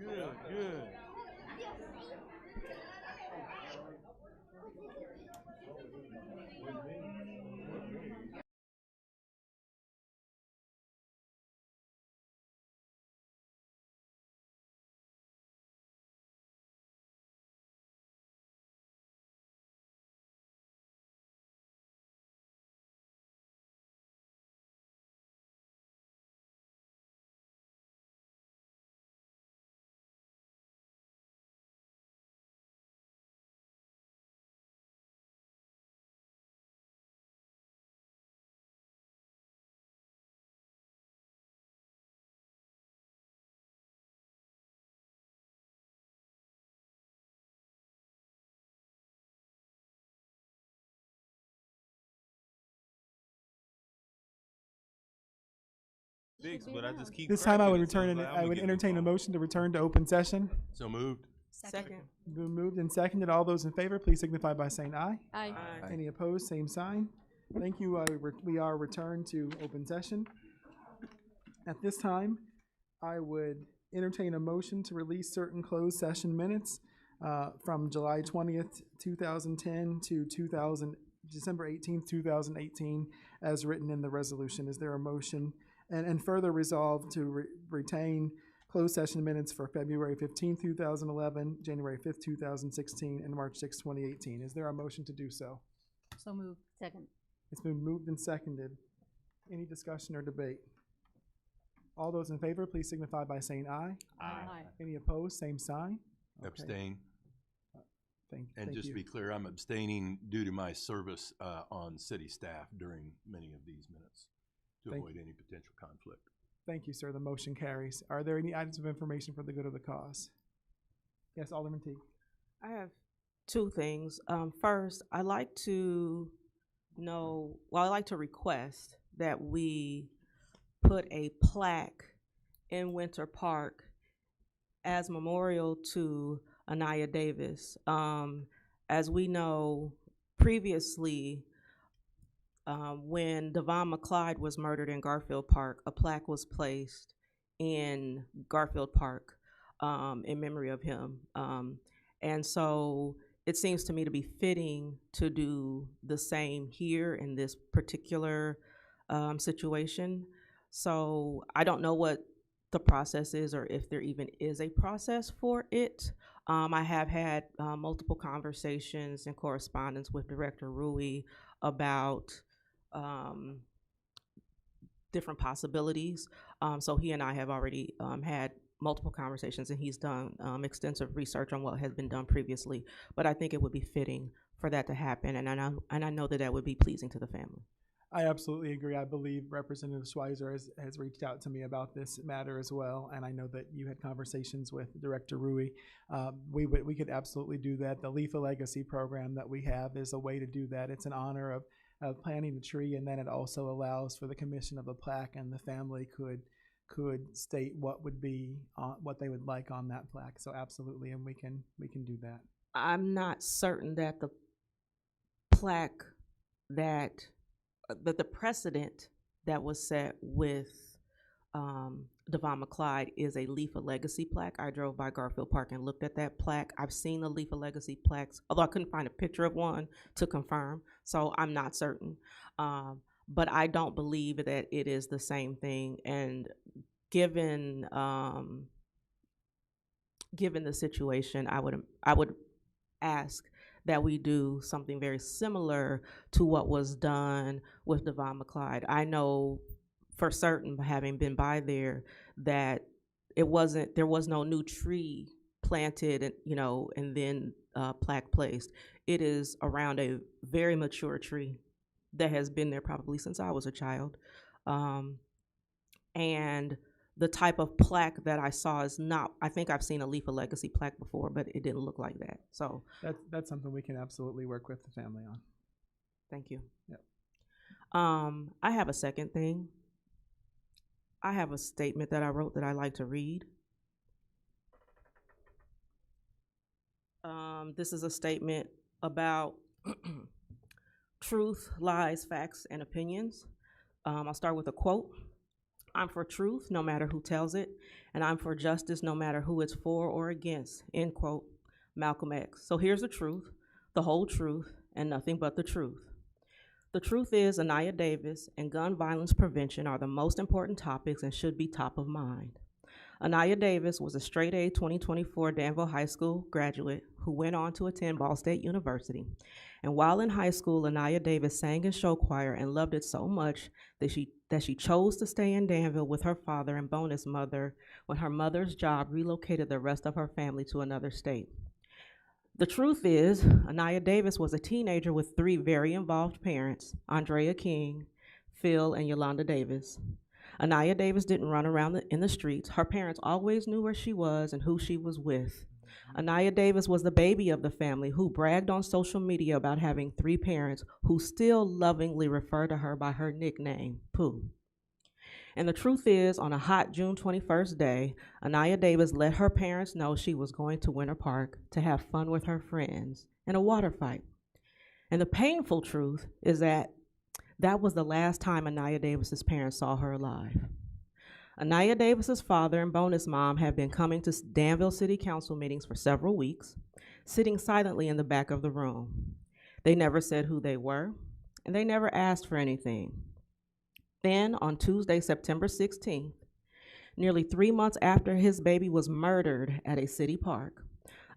good. Should be But I around. just keep This time I would cracking it, so return, I'm I gonna would give it entertain a phone. motion to return to open session. So moved. Second. Been moved and seconded. All those in favor, please signify by saying aye. Aye. Aye. Any opposed, same sign. Thank you. We are returned to open session. At this time, I would entertain a motion to release certain closed session minutes from July 20th, 2010 to December 18th, 2018, as written in the resolution. Is there a motion? And further resolve to retain closed session minutes for February 15th, 2011, January 5th, 2016, and March 6th, 2018. Is there a motion to do so? So moved. Second. It's been moved and seconded. Any discussion or debate? All those in favor, please signify by saying aye. Aye. Any opposed, same sign. Okay. Abstain. Thank And just you. to be clear, I'm abstaining due to my service on city staff during many of these minutes to Thank- avoid any potential conflict. Thank you, sir. The motion carries. Are there any items of information for the good of the cause? Yes, Alderman Teague. I have two things. First, I like to request that we put a plaque in Winter Park as memorial to Anaya Davis. As we know, previously, when Devon McClyde was murdered in Garfield Park, a plaque was placed in Garfield Park in memory of him. And so it seems to me to be fitting to do the same here in this particular situation. So I don't know what the process is or if there even is a process for it. I have had multiple conversations and correspondence with Director Rui about different possibilities. So he and I have already had multiple conversations, and he's done extensive research on what has been done previously. But I think it would be fitting for that to happen, and I know that that would be pleasing to the family. I absolutely agree. I believe Representative Schweizer has reached out to me about this matter as well, and I know that you had conversations with Director Rui. We could absolutely do that. The Leaf a Legacy program that we have is a way to do that. It's an honor of planting a tree, and then it also allows for the commission of a plaque, and the family could state what would be what they would like on that plaque. So absolutely, and we can do that. I'm not certain that the plaque that the precedent that was set with Devon McClyde is a Leaf a Legacy plaque. I drove by Garfield Park and looked at that plaque. I've seen the Leaf a Legacy plaques, although I couldn't find a picture of one to confirm, so I'm not certain. But I don't believe that it is the same thing. And given the situation, I would ask that we do something very similar to what was done with Devon McClyde. I know for certain, having been by there, that there was no new tree planted, and then plaque placed. It is around a very mature tree that has been there probably since I was a child. And the type of plaque that I saw is not, I think I've seen a Leaf a Legacy plaque before, but it didn't look like that. So that's something we can absolutely work with the family on. Thank you. Yep. I have a second thing. I have a statement that I wrote that I like to read. This is a statement about truth, lies, facts, and opinions. I'll start with a quote. I'm for truth, no matter who tells it, and I'm for justice, no matter who it's for or against, end quote, Malcolm X. So here's the truth, the whole truth, and nothing but the truth. The truth is Anaya Davis and gun violence prevention are the most important topics and should be top of mind. Anaya Davis was a straight-A 2024 Danville High School graduate who went on to attend Ball State University. And while in high school, Anaya Davis sang in show choir and loved it so much that she chose to stay in Danville with her father and bonus mother when her mother's job relocated the rest of her family to another state. The truth is, Anaya Davis was a teenager with 3 very involved parents, Andrea King, Phil, and Yolanda Davis. Anaya Davis didn't run around in the streets. Her parents always knew where she was and who she was with. Anaya Davis was the baby of the family who bragged on social media about having 3 parents who still lovingly refer to her by her nickname, Pooh. And the truth is, on a hot June 21st day, Anaya Davis let her parents know she was going to Winter Park to have fun with her friends in a water fight. And the painful truth is that was the last time Anaya Davis's parents saw her alive. Anaya Davis's father and bonus mom have been coming to Danville City Council meetings for several weeks, sitting silently in the back of the room. They never said who they were, and they never asked for anything. Then, on Tuesday, September 16th, nearly 3 months after his baby was murdered at a city park,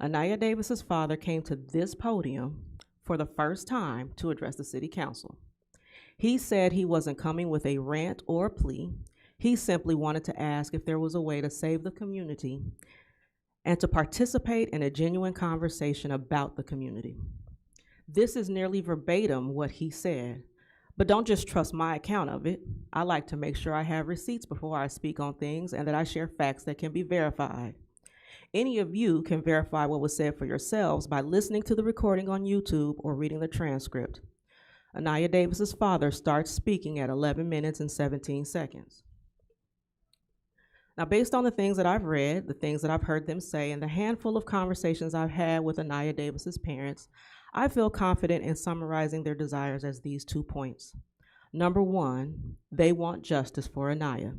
Anaya Davis's father came to this podium for the first time to address the city council. He said he wasn't coming with a rant or a plea. He simply wanted to ask if there was a way to save the community and to participate in a genuine conversation about the community. This is nearly verbatim what he said, but don't just trust my account of it. I like to make sure I have receipts before I speak on things and that I share facts that can be verified. Any of you can verify what was said for yourselves by listening to the recording on YouTube or reading the transcript. Anaya Davis's father starts speaking at 11 minutes and 17 seconds. Now, based on the things that I've read, the things that I've heard them say, and the handful of conversations I've had with Anaya Davis's parents, I feel confident in summarizing their desires as these 2 points. Number 1, they want justice for Anaya.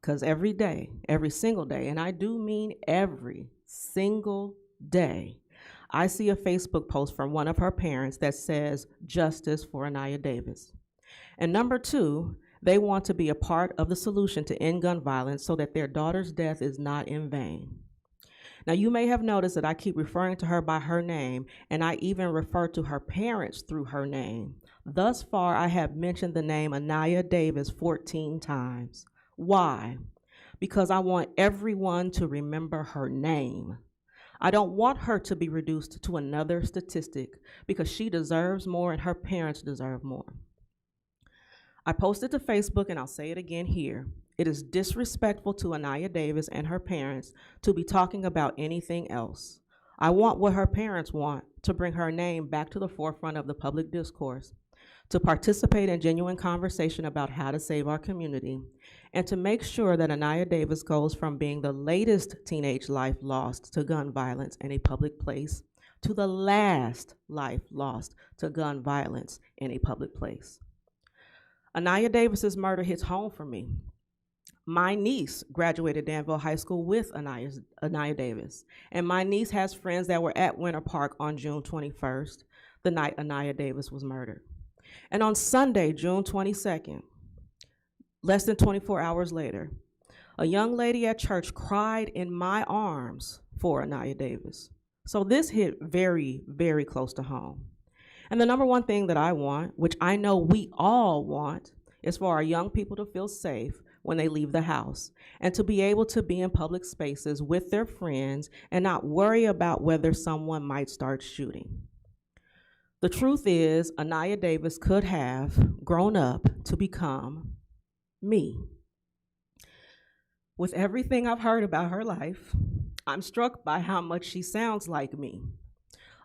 Because every day, every single day, and I do mean every single day, I see a Facebook post from one of her parents that says, justice for Anaya Davis. And number 2, they want to be a part of the solution to end gun violence so that their daughter's death is not in vain. Now, you may have noticed that I keep referring to her by her name, and I even refer to her parents through her name. Thus far, I have mentioned the name Anaya Davis 14 times. Why? Because I want everyone to remember her name. I don't want her to be reduced to another statistic because she deserves more and her parents deserve more. I posted to Facebook, and I'll say it again here. It is disrespectful to Anaya Davis and her parents to be talking about anything else. I want what her parents want, to bring her name back to the forefront of the public discourse, to participate in genuine conversation about how to save our community, and to make sure that Anaya Davis goes from being the latest teenage life lost to gun violence in a public place to the last life lost to gun violence in a public place. Anaya Davis's murder hits home for me. My niece graduated Danville High School with Anaya Davis, and my niece has friends that were at Winter Park on June 21st, the night Anaya Davis was murdered. And on Sunday, June 22nd, less than 24 hours later, a young lady at church cried in my arms for Anaya Davis. So this hit very, very close to home. And the number one thing that I want, which I know we all want, is for our young people to feel safe when they leave the house and to be able to be in public spaces with their friends and not worry about whether someone might start shooting. The truth is, Anaya Davis could have grown up to become me. With everything I've heard about her life, I'm struck by how much she sounds like me.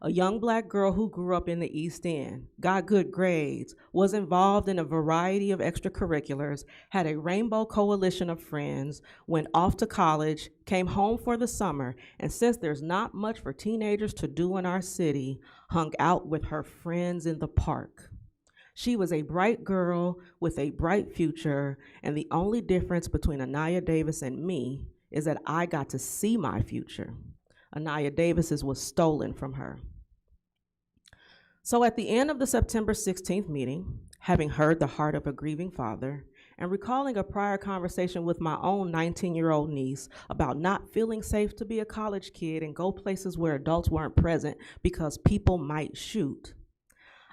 A young Black girl who grew up in the East End, got good grades, was involved in a variety of extracurriculars, had a rainbow coalition of friends, went off to college, came home for the summer, and since there's not much for teenagers to do in our city, hung out with her friends in the park. She was a bright girl with a bright future, and the only difference between Anaya Davis and me is that I got to see my future. Anaya Davis's was stolen from her. So at the end of the September 16th meeting, having heard the heart of a grieving father, and recalling a prior conversation with my own 19-year-old niece about not feeling safe to be a college kid and go places where adults weren't present because people might shoot,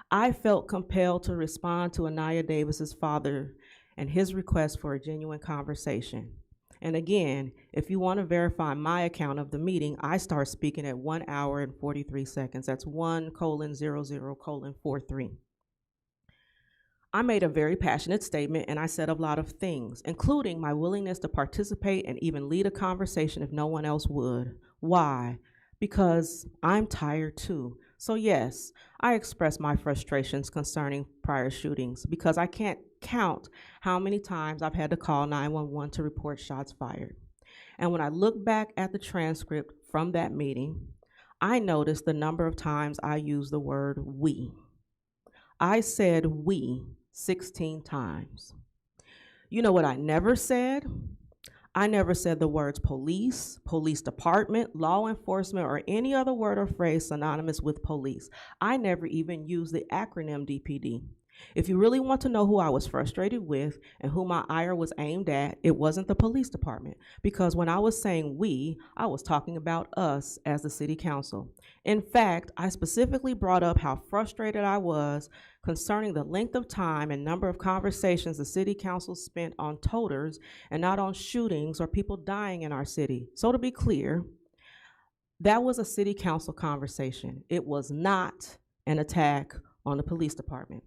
I felt compelled to respond to Anaya Davis's father and his request for a genuine conversation. And again, if you want to verify my account of the meeting, I start speaking at 1 hour and 43 seconds. That's 1:00:43. I made a very passionate statement, and I said a lot of things, including my willingness to participate and even lead a conversation if no one else would. Why? Because I'm tired too. So yes, I expressed my frustrations concerning prior shootings because I can't count how many times I've had to call 911 to report shots fired. And when I look back at the transcript from that meeting, I noticed the number of times I used the word we. I said we 16 times. You know what I never said? I never said the words police, police department, law enforcement, or any other word or phrase synonymous with police. I never even used the acronym DPD. If you really want to know who I was frustrated with and who my ire was aimed at, it wasn't the police department. Because when I was saying we, I was talking about us as the city council. In fact, I specifically brought up how frustrated I was concerning the length of time and number of conversations the city council spent on toters and not on shootings or people dying in our city. So to be clear, that was a city council conversation. It was not an attack on the police department.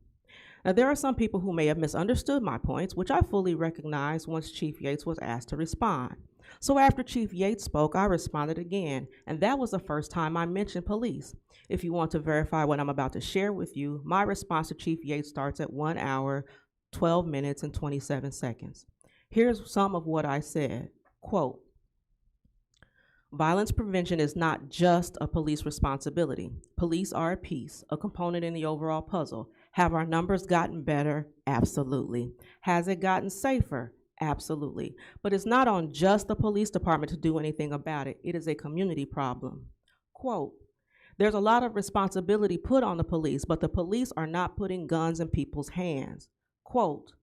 Now, there are some people who may have misunderstood my points, which I fully recognized once Chief Yates was asked to respond. So after Chief Yates spoke, I responded again, and that was the first time I mentioned police. If you want to verify what I'm about to share with you, my response to Chief Yates starts at 1 hour, 12 minutes, and 27 seconds. Here's some of what I said. Quote, violence prevention is not just a police responsibility. Police are a piece, a component in the overall puzzle. Have our numbers gotten better? Absolutely. Has it gotten safer? Absolutely. But it's not on just the police department to do anything about it. It is a community problem. Quote, there's a lot of responsibility put on the police, but the police are not putting guns in people's hands. Quote,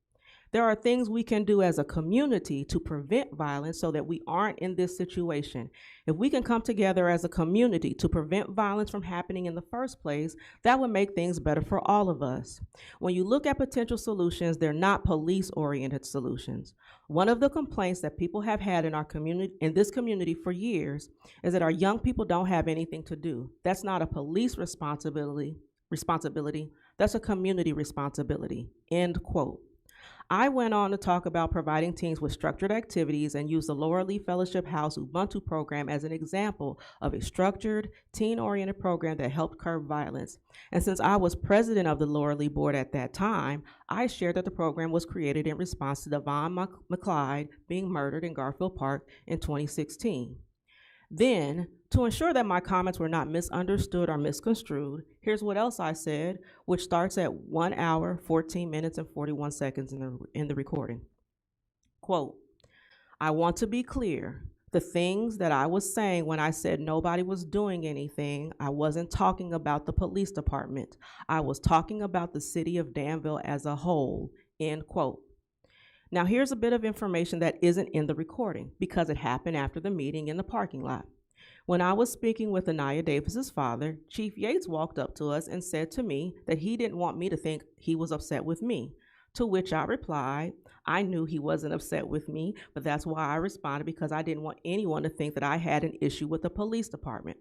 there are things we can do as a community to prevent violence so that we aren't in this situation. If we can come together as a community to prevent violence from happening in the first place, that would make things better for all of us. When you look at potential solutions, they're not police-oriented solutions. One of the complaints that people have had in our community, in this community for years, is that our young people don't have anything to do. That's not a police responsibility. That's a community responsibility. End quote. I went on to talk about providing teens with structured activities and use the Laura Lee Fellowship House Ubuntu program as an example of a structured, teen-oriented program that helped curb violence. And since I was president of the Laura Lee board at that time, I shared that the program was created in response to Devon McClyde being murdered in Garfield Park in 2016. Then, to ensure that my comments were not misunderstood or misconstrued, here's what else I said, which starts at 1 hour, 14 minutes, and 41 seconds in the recording. Quote, I want to be clear. The things that I was saying when I said nobody was doing anything, I wasn't talking about the police department. I was talking about the city of Danville as a whole, end quote. Now, here's a bit of information that isn't in the recording because it happened after the meeting in the parking lot. When I was speaking with Anaya Davis's father, Chief Yates walked up to us and said to me that he didn't want me to think he was upset with me, to which I replied, I knew he wasn't upset with me, but that's why I responded, because I didn't want anyone to think that I had an issue with the police department.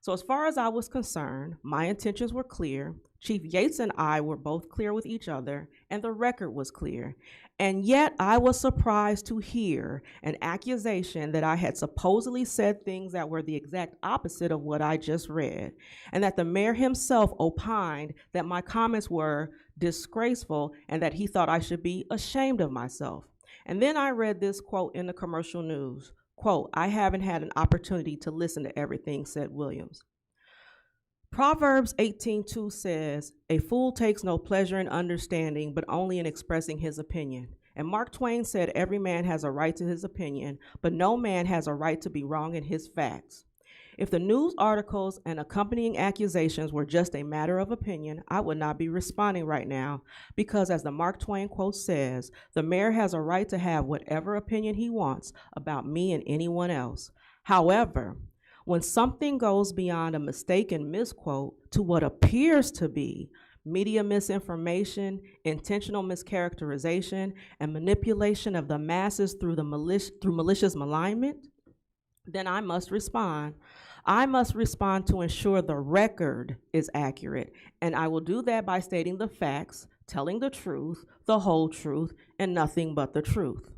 So as far as I was concerned, my intentions were clear. Chief Yates and I were both clear with each other, and the record was clear. And yet I was surprised to hear an accusation that I had supposedly said things that were the exact opposite of what I just read, and that the mayor himself opined that my comments were disgraceful and that he thought I should be ashamed of myself. And then I read this quote in the commercial news. Quote, I haven't had an opportunity to listen to everything, said Williams. Proverbs 18:2 says, "A fool takes no pleasure in understanding, but only in expressing his opinion." And Mark Twain said, "Every man has a right to his opinion, but no man has a right to be wrong in his facts." If the news articles and accompanying accusations were just a matter of opinion, I would not be responding right now, because as the Mark Twain quote says, the mayor has a right to have whatever opinion he wants about me and anyone else. However, when something goes beyond a mistaken misquote to what appears to be media misinformation, intentional mischaracterization, and manipulation of the masses through malicious malignment, then I must respond. I must respond to ensure the record is accurate, and I will do that by stating the facts, telling the truth, the whole truth, and nothing but the truth.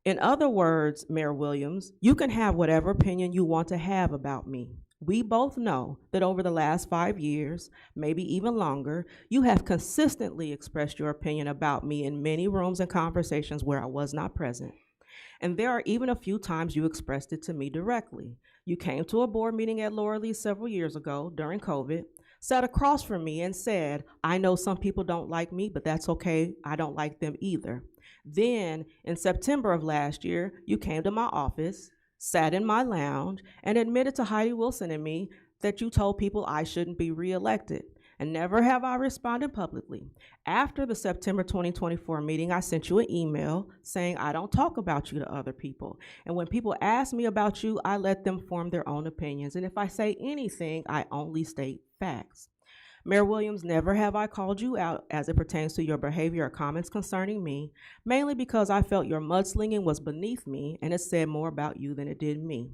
In other words, Mayor Williams, you can have whatever opinion you want to have about me. We both know that over the last 5 years, maybe even longer, you have consistently expressed your opinion about me in many rooms and conversations where I was not present. And there are even a few times you expressed it to me directly. You came to a board meeting at Laura Lee several years ago during COVID, sat across from me and said, "I know some people don't like me, but that's okay. I don't like them either." Then, in September of last year, you came to my office, sat in my lounge, and admitted to Heidi Wilson and me that you told people I shouldn't be reelected. And never have I responded publicly. After the September 2024 meeting, I sent you an email saying I don't talk about you to other people. And when people ask me about you, I let them form their own opinions. And if I say anything, I only state facts. Mayor Williams, never have I called you out as it pertains to your behavior or comments concerning me, mainly because I felt your mudslinging was beneath me and it said more about you than it did me.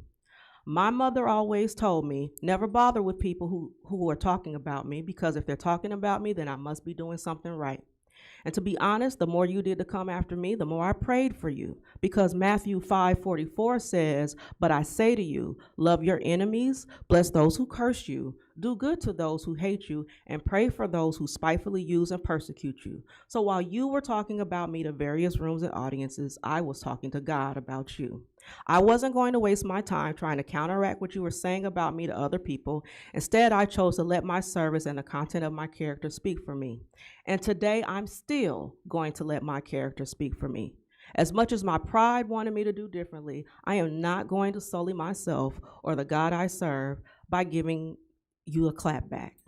My mother always told me, never bother with people who are talking about me, because if they're talking about me, then I must be doing something right. And to be honest, the more you did to come after me, the more I prayed for you, because Matthew 5:44 says, "But I say to you, love your enemies, bless those who curse you, do good to those who hate you, and pray for those who spitefully use and persecute you." So while you were talking about me to various rooms and audiences, I was talking to God about you. I wasn't going to waste my time trying to counteract what you were saying about me to other people. Instead, I chose to let my service and the content of my character speak for me. And today, I'm still going to let my character speak for me. As much as my pride wanted me to do differently, I am not going to sully myself or the God I serve by giving you a clap back.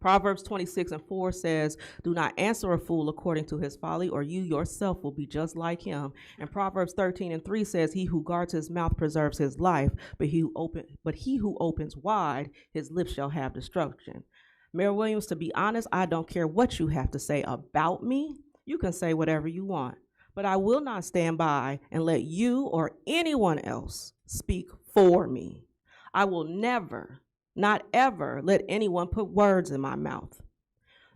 Proverbs 26:4 says, "Do not answer a fool according to his folly, or you yourself will be just like him." And Proverbs 13:3 says, "He who guards his mouth preserves his life, but he who opens wide, his lips shall have destruction." Mayor Williams, to be honest, I don't care what you have to say about me. You can say whatever you want, but I will not stand by and let you or anyone else speak for me. I will never, not ever, let anyone put words in my mouth.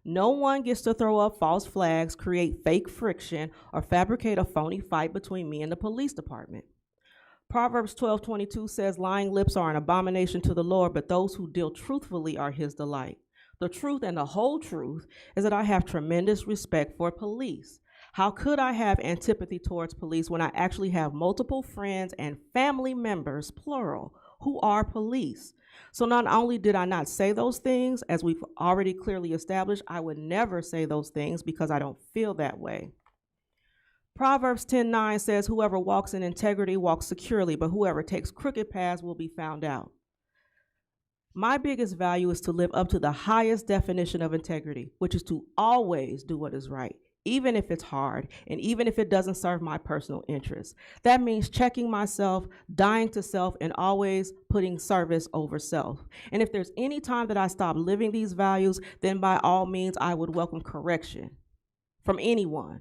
No one gets to throw up false flags, create fake friction, or fabricate a phony fight between me and the police department. Proverbs 12:22 says, "Lying lips are an abomination to the Lord, but those who deal truthfully are his delight." The truth and the whole truth is that I have tremendous respect for police. How could I have antipathy towards police when I actually have multiple friends and family members, plural, who are police? So not only did I not say those things, as we've already clearly established, I would never say those things because I don't feel that way. Proverbs 10:9 says, "Whoever walks in integrity walks securely, but whoever takes crooked paths will be found out." My biggest value is to live up to the highest definition of integrity, which is to always do what is right, even if it's hard, and even if it doesn't serve my personal interests. That means checking myself, dying to self, and always putting service over self. And if there's any time that I stop living these values, then by all means, I would welcome correction from anyone.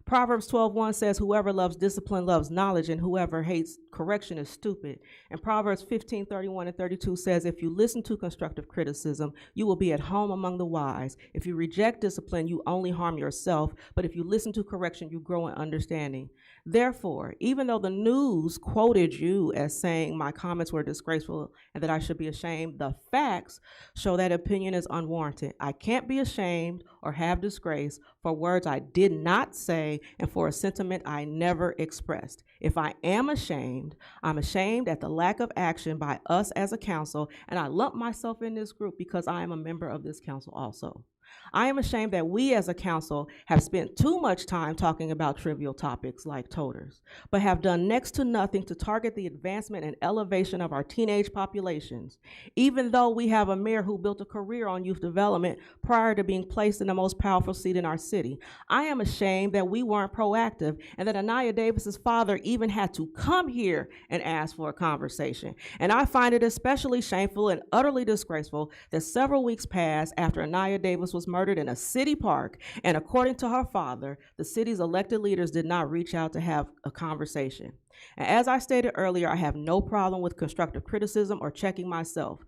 Proverbs 12:1 says, "Whoever loves discipline loves knowledge, and whoever hates correction is stupid." And Proverbs 15:31-32 says, "If you listen to constructive criticism, you will be at home among the wise. If you reject discipline, you only harm yourself. But if you listen to correction, you grow in understanding." Therefore, even though the news quoted you as saying my comments were disgraceful and that I should be ashamed, the facts show that opinion is unwarranted. I can't be ashamed or have disgrace for words I did not say and for a sentiment I never expressed. If I am ashamed, I'm ashamed at the lack of action by us as a council, and I lump myself in this group because I am a member of this council also. I am ashamed that we as a council have spent too much time talking about trivial topics like toters, but have done next to nothing to target the advancement and elevation of our teenage populations, even though we have a mayor who built a career on youth development prior to being placed in the most powerful seat in our city. I am ashamed that we weren't proactive and that Anaya Davis's father even had to come here and ask for a conversation. And I find it especially shameful and utterly disgraceful that several weeks passed after Anaya Davis was murdered in a city park, and according to her father, the city's elected leaders did not reach out to have a conversation. And as I stated earlier, I have no problem with constructive criticism or checking myself.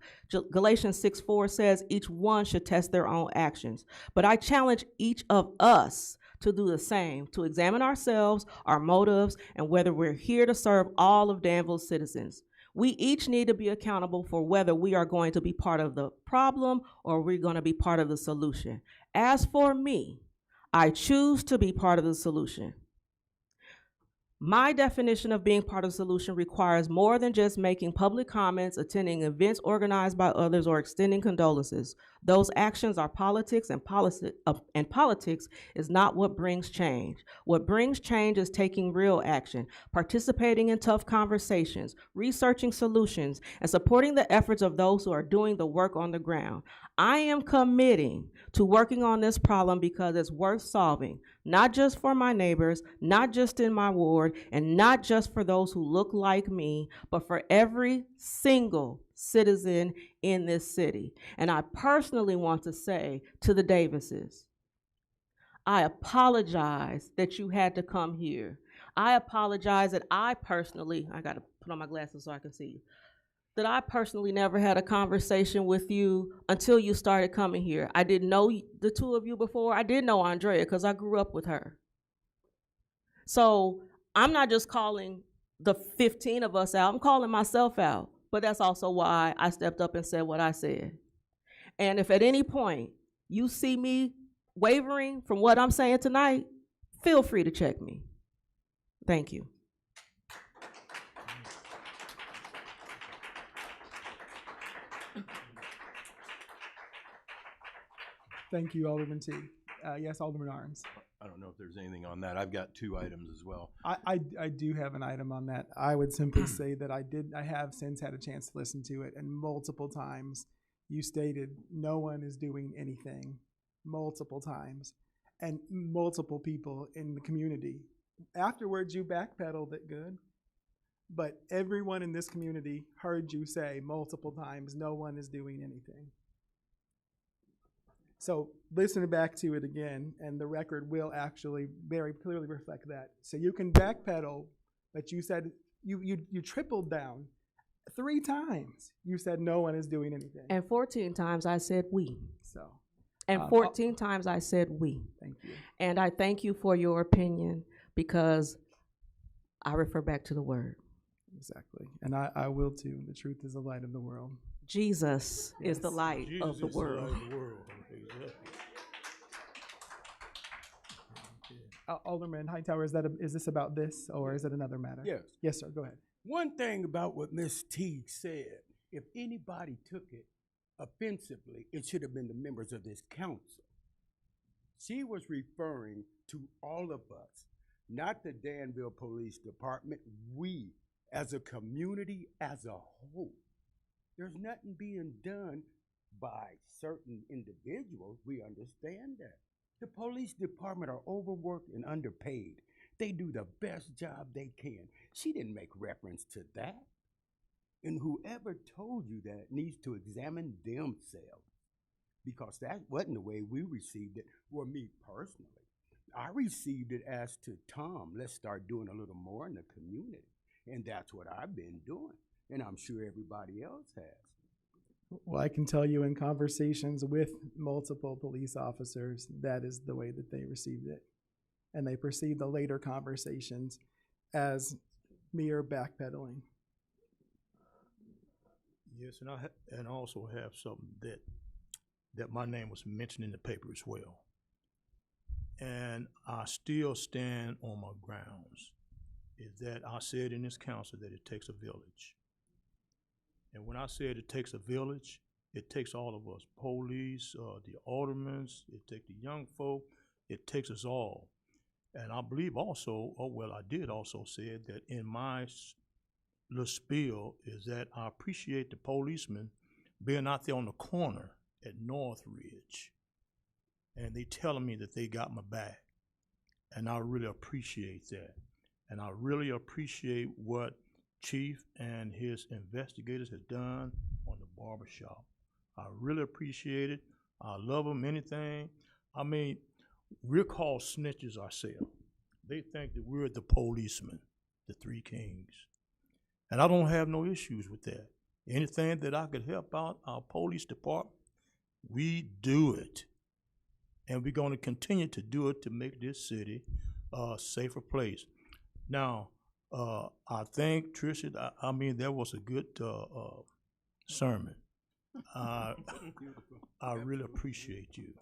Galatians 6:4 says each one should test their own actions. But I challenge each of us to do the same, to examine ourselves, our motives, and whether we're here to serve all of Danville's citizens. We each need to be accountable for whether we are going to be part of the problem or we're going to be part of the solution. As for me, I choose to be part of the solution. My definition of being part of the solution requires more than just making public comments, attending events organized by others, or extending condolences. Those actions are politics, and politics is not what brings change. What brings change is taking real action, participating in tough conversations, researching solutions, and supporting the efforts of those who are doing the work on the ground. I am committing to working on this problem because it's worth solving, not just for my neighbors, not just in my ward, and not just for those who look like me, but for every single citizen in this city. And I personally want to say to the Davises, I apologize that you had to come here. I apologize that I got to put on my glasses so I can see you, that I personally never had a conversation with you until you started coming here. I didn't know the two of you before. I did know Andrea because I grew up with her. So I'm not just calling the 15 of us out, I'm calling myself out. But that's also why I stepped up and said what I said. And if at any point you see me wavering from what I'm saying tonight, feel free to check me. Thank you. Thank you, Alderman T. Yes, Alderman Arns. I don't know if there's anything on that. I've got 2 items as well. I do have an item on that. I would simply say that I have since had a chance to listen to it, and multiple times you stated no one is doing anything, multiple times, and multiple people in the community. Afterwards, you backpedaled it good, but everyone in this community heard you say multiple times no one is doing anything. So listening back to it again, and the record will actually very clearly reflect that. So you can backpedal, but you said you tripled down 3 times. You said no one is doing anything. And 14 times I said we. So. And 14 times I said we. Thank you. And I thank you for your opinion because I refer back to the word. Exactly. And I will too. The truth is the light of the world. Jesus is the light of the world. Alderman Hightower, is this about this, or is it another matter? Yes. Yes, sir. Go ahead. One thing about what Ms. Teague said, if anybody took it offensively, it should have been the members of this council. She was referring to all of us, not the Danville Police Department, we as a community as a whole. There's nothing being done by certain individuals. We understand that. The police department are overworked and underpaid. They do the best job they can. She didn't make reference to that. And whoever told you that needs to examine themselves, because that wasn't the way we received it, or me personally. I received it as to Tom, let's start doing a little more in the community. And that's what I've been doing. And I'm sure everybody else has. Well, I can tell you in conversations with multiple police officers, that is the way that they received it. And they perceived the later conversations as mere backpedaling. Yes, and and I also have something that my name was mentioned in the paper as well. And I still stand on my grounds, is that I said in this council that it takes a village. And when I said it takes a village, it takes all of us, police, the aldermen, it takes the young folk, it takes us all. And I believe also, I did also say that in my little spiel, is that I appreciate the policemen being out there on the corner at Northridge, and they telling me that they got my back. And I really appreciate that. And I really appreciate what Chief and his investigators have done on the barbershop. I really appreciate it. I love them, anything. I mean, we're called snitches ourselves. They think that we're the policemen, the Three Kings. And I don't have no issues with that. Anything that I could help out our police department, we do it. And we're going to continue to do it to make this city a safer place. Now, I think, Tricia, I mean, that was a good sermon. I really appreciate you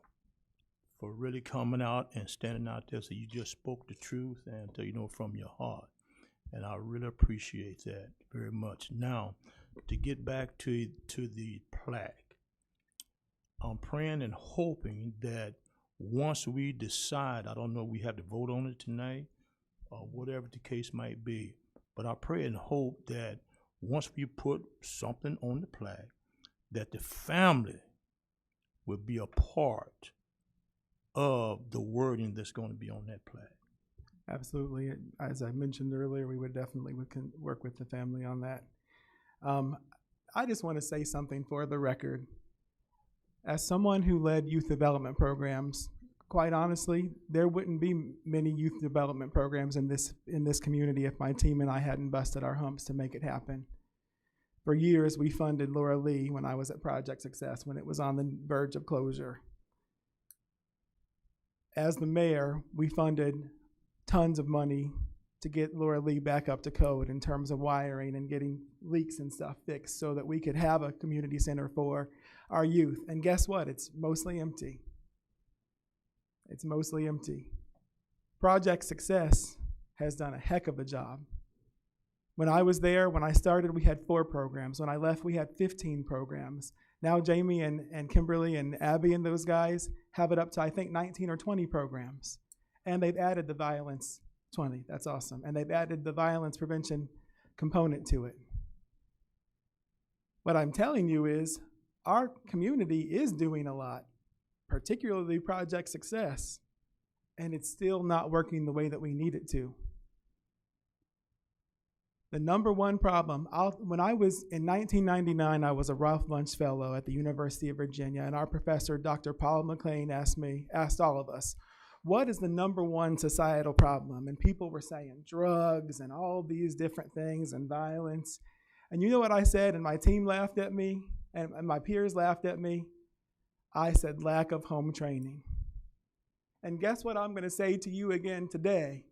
for really coming out and standing out there so you just spoke the truth and, from your heart. And I really appreciate that very much. Now, to get back to the plaque, I'm praying and hoping that once we decide, I don't know, we have to vote on it tonight, or whatever the case might be, but I pray and hope that once we put something on the plaque, that the family will be a part of the wording that's going to be on that plaque. Absolutely. As I mentioned earlier, we would definitely work with the family on that. I just want to say something for the record. As someone who led youth development programs, quite honestly, there wouldn't be many youth development programs in this community if my team and I hadn't busted our humps to make it happen. For years, we funded Laura Lee when I was at Project Success, when it was on the verge of closure. As the mayor, we funded tons of money to get Laura Lee back up to code in terms of wiring and getting leaks and stuff fixed so that we could have a community center for our youth. And guess what? It's mostly empty. It's mostly empty. Project Success has done a heck of a job. When I was there, when I started, we had 4 programs. When I left, we had 15 programs. Now Jamie and Kimberly and Abby and those guys have it up to, I think, 19 or 20 programs. And they've added the violence, 20, that's awesome. And they've added the violence prevention component to it. What I'm telling you is our community is doing a lot, particularly Project Success, and it's still not working the way that we need it to. The number one problem, when I was in 1999, I was a Ralph Bunche Fellow at the University of Virginia, and our professor, Dr. Paul McLean, asked all of us, what is the number one societal problem? And people were saying drugs and all these different things and violence. And you know what I said? And my team laughed at me, and my peers laughed at me. I said lack of home training. And guess what I'm going to say to you again today?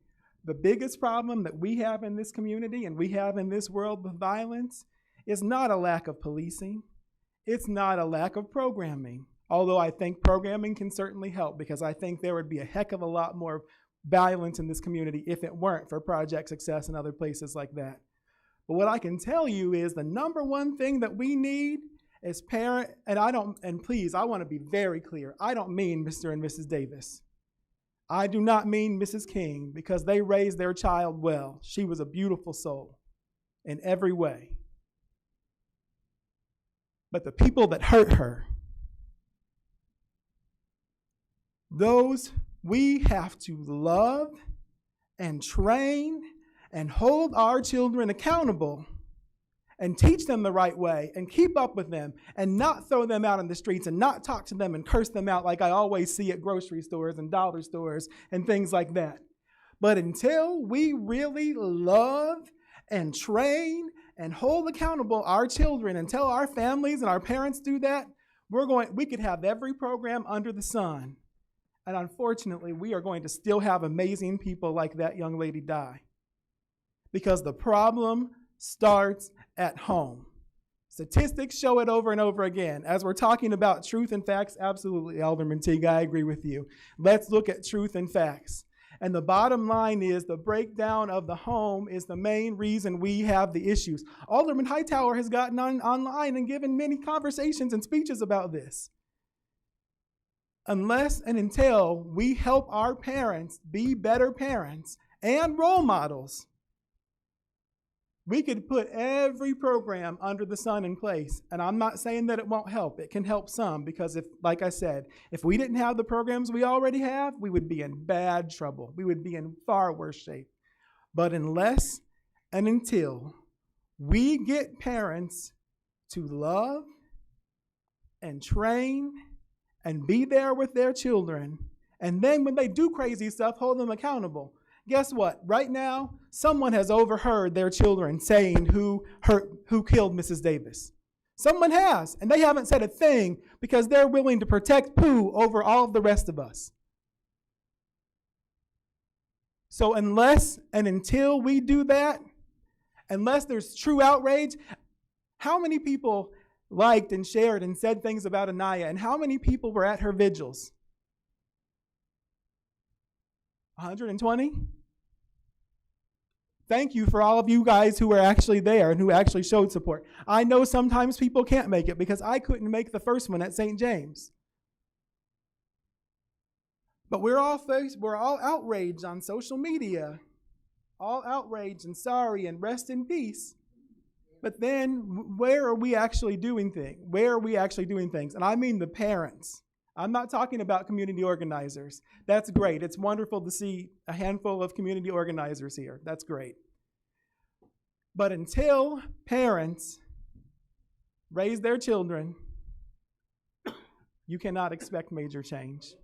The biggest problem that we have in this community and we have in this world with violence is not a lack of policing. It's not a lack of programming. Although I think programming can certainly help, because I think there would be a heck of a lot more violence in this community if it weren't for Project Success and other places like that. But what I can tell you is the number one thing that we need is and please, I want to be very clear. I don't mean Mr. and Mrs. Davis. I do not mean Mrs. King, because they raised their child well. She was a beautiful soul in every way. But the people that hurt her, those we have to love and train and hold our children accountable and teach them the right way and keep up with them and not throw them out in the streets and not talk to them and curse them out like I always see at grocery stores and dollar stores and things like that. But until we really love and train and hold accountable our children, until our families and our parents do that, we could have every program under the sun. And unfortunately, we are going to still have amazing people like that young lady die. because the problem starts at home. Statistics show it over and over again. As we're talking about truth and facts, absolutely, Alderman Teague, I agree with you. Let's look at truth and facts. And the bottom line is the breakdown of the home is the main reason we have the issues. Alderman Hightower has gotten online and given many conversations and speeches about this. Unless and until we help our parents be better parents and role models, we could put every program under the sun in place. And I'm not saying that it won't help. It can help some, because if, like I said, if we didn't have the programs we already have, we would be in bad trouble. We would be in far worse shape. But unless and until we get parents to love and train and be there with their children, and then when they do crazy stuff, hold them accountable. Guess what? Right now, someone has overheard their children saying who killed Mrs. Davis. Someone has, and they haven't said a thing because they're willing to protect Pooh over all of the rest of us. So unless and until we do that, unless there's true outrage, how many people liked and shared and said things about Anaya, and how many people were at her vigils? 120? Thank you for all of you guys who were actually there and who actually showed support. I know sometimes people can't make it because I couldn't make the first one at St. James. But we're all outraged on social media, all outraged and sorry and rest in peace. But then where are we actually doing things? Where are we actually doing things? And I mean the parents. I'm not talking about community organizers. That's great. It's wonderful to see a handful of community organizers here. That's great. But until parents raise their children, you cannot expect major change.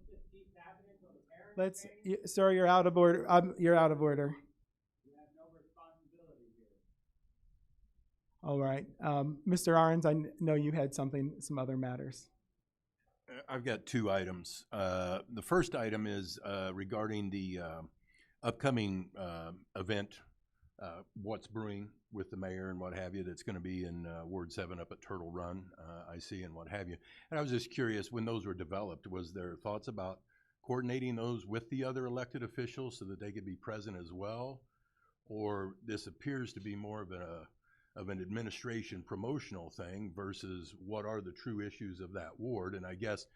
Sir, you're out of order. You're out of order. All right. Mr. Arons, I know you had some other matters. I've got two items. The first item is regarding the upcoming event, What's Brewing with the mayor and what have you, that's going to be in Ward 7 up at Turtle Run, I see, and what have you. And I was just curious, when those were developed, was there thoughts about coordinating those with the other elected officials so that they could be present as well? Or this appears to be more of an administration promotional thing versus what are the true issues of that ward? And I guess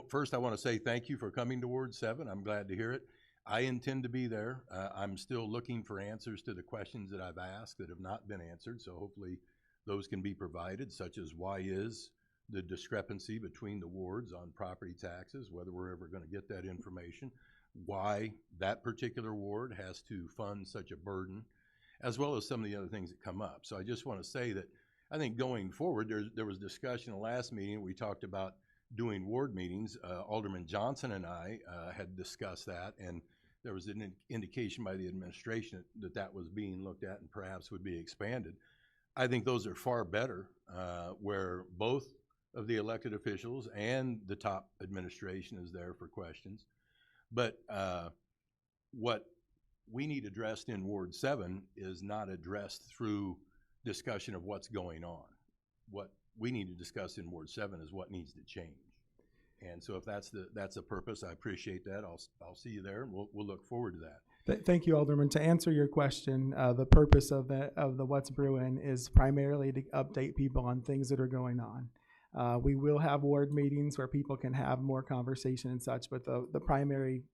first I want to say thank you for coming to Ward 7. I'm glad to hear it. I intend to be there. I'm still looking for answers to the questions that I've asked that have not been answered, so hopefully those can be provided, such as why is the discrepancy between the wards on property taxes, whether we're ever going to get that information, why that particular ward has to fund such a burden, as well as some of the other things that come up. So I just want to say that I think going forward, there was discussion in the last meeting. We talked about doing ward meetings. Alderman Johnson and I had discussed that, and there was an indication by the administration that that was being looked at and perhaps would be expanded. I think those are far better, where both of the elected officials and the top administration is there for questions. But what we need addressed in Ward 7 is not addressed through discussion of what's going on. What we need to discuss in Ward 7 is what needs to change. And so if that's the purpose, I appreciate that. I'll see you there, and we'll look forward to that. Thank you, Alderman. To answer your question, the purpose of the What's Brewing is primarily to update people on things that are going on. We will have ward meetings where people can have more conversation and such, but the primary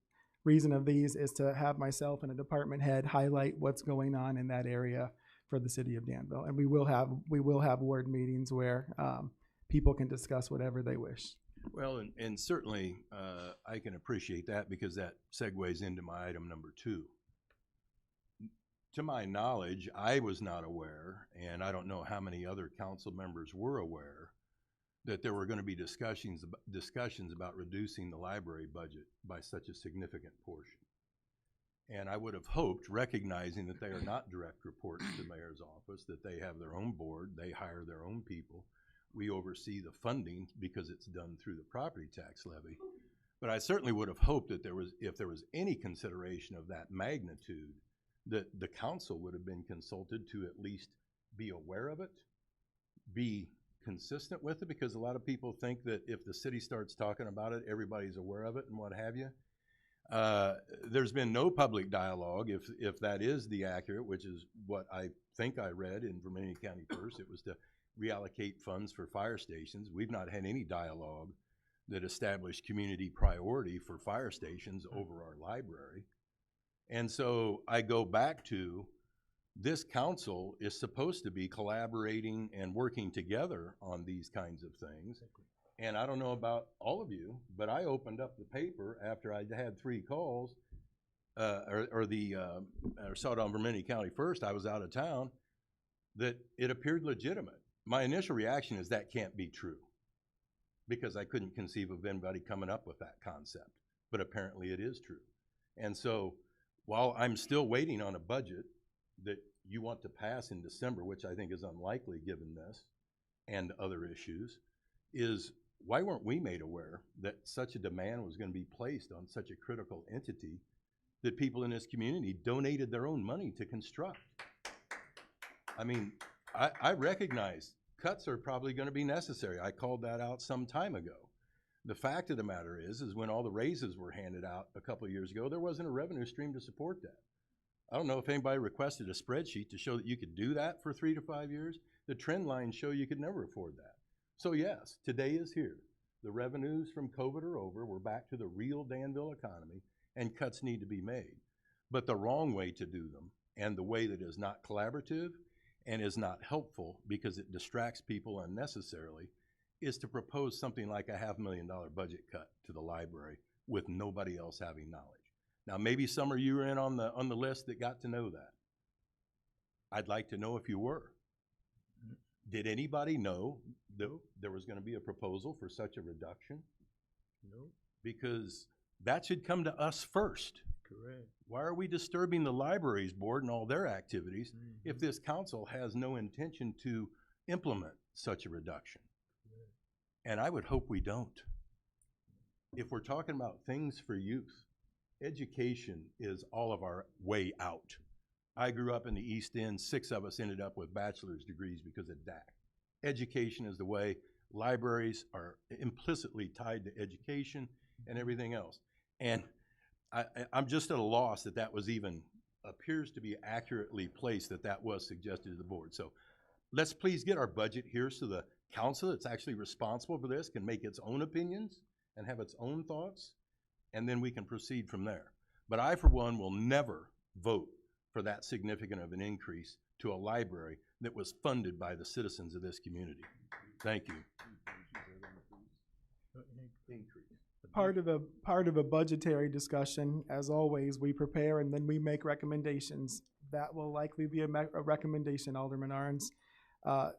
reason of these is to have myself and a department head highlight what's going on in that area for the city of Danville. And we will have ward meetings where people can discuss whatever they wish. Well, and certainly I can appreciate that, because that segues into my item number 2. To my knowledge, I was not aware, and I don't know how many other council members were aware, that there were going to be discussions about reducing the library budget by such a significant portion. And I would have hoped, recognizing that they are not direct reports to the mayor's office, that they have their own board, they hire their own people. We oversee the funding because it's done through the property tax levy. But I certainly would have hoped that if there was any consideration of that magnitude, that the council would have been consulted to at least be aware of it, be consistent with it, because a lot of people think that if the city starts talking about it, everybody's aware of it and what have you. There's been no public dialogue, if that is the accurate, which is what I think I read in Vermilion County First. It was to reallocate funds for fire stations. We've not had any dialogue that established community priority for fire stations over our library. And so I go back to, this council is supposed to be collaborating and working together on these kinds of things. And I don't know about all of you, but I opened up the paper after I'd had 3 calls, or saw it on Vermilion County First. I was out of town, that it appeared legitimate. My initial reaction is that can't be true, because I couldn't conceive of anybody coming up with that concept, but apparently it is true. And so while I'm still waiting on a budget that you want to pass in December, which I think is unlikely given this and other issues, is why weren't we made aware that such a demand was going to be placed on such a critical entity that people in this community donated their own money to construct? I mean, I recognize cuts are probably going to be necessary. I called that out some time ago. The fact of the matter is when all the raises were handed out a couple of years ago, there wasn't a revenue stream to support that. I don't know if anybody requested a spreadsheet to show that you could do that for 3 to 5 years. The trend lines show you could never afford that. So yes, today is here. The revenues from COVID are over. We're back to the real Danville economy, and cuts need to be made. But the wrong way to do them, and the way that is not collaborative and is not helpful because it distracts people unnecessarily, is to propose something like a $500,000 budget cut to the library with nobody else having knowledge. Now, maybe some of you are in on the list that got to know that. I'd like to know if you were. Did anybody know that there was going to be a proposal for such a reduction? No. Because that should come to us first. Correct. Why are we disturbing the libraries board and all their activities if this council has no intention to implement such a reduction? And I would hope we don't. If we're talking about things for youth, education is all of our way out. I grew up in the East End. 6 of us ended up with bachelor's degrees because of DAC. Education is the way. Libraries are implicitly tied to education and everything else. And I'm just at a loss that that was even, appears to be accurately placed, that was suggested to the board. So let's please get our budget here so the council that's actually responsible for this can make its own opinions and have its own thoughts, and then we can proceed from there. But I, for one, will never vote for that significant of an increase to a library that was funded by the citizens of this community. Thank you. Part of a budgetary discussion, as always, we prepare and then we make recommendations. That will likely be a recommendation, Alderman Arns.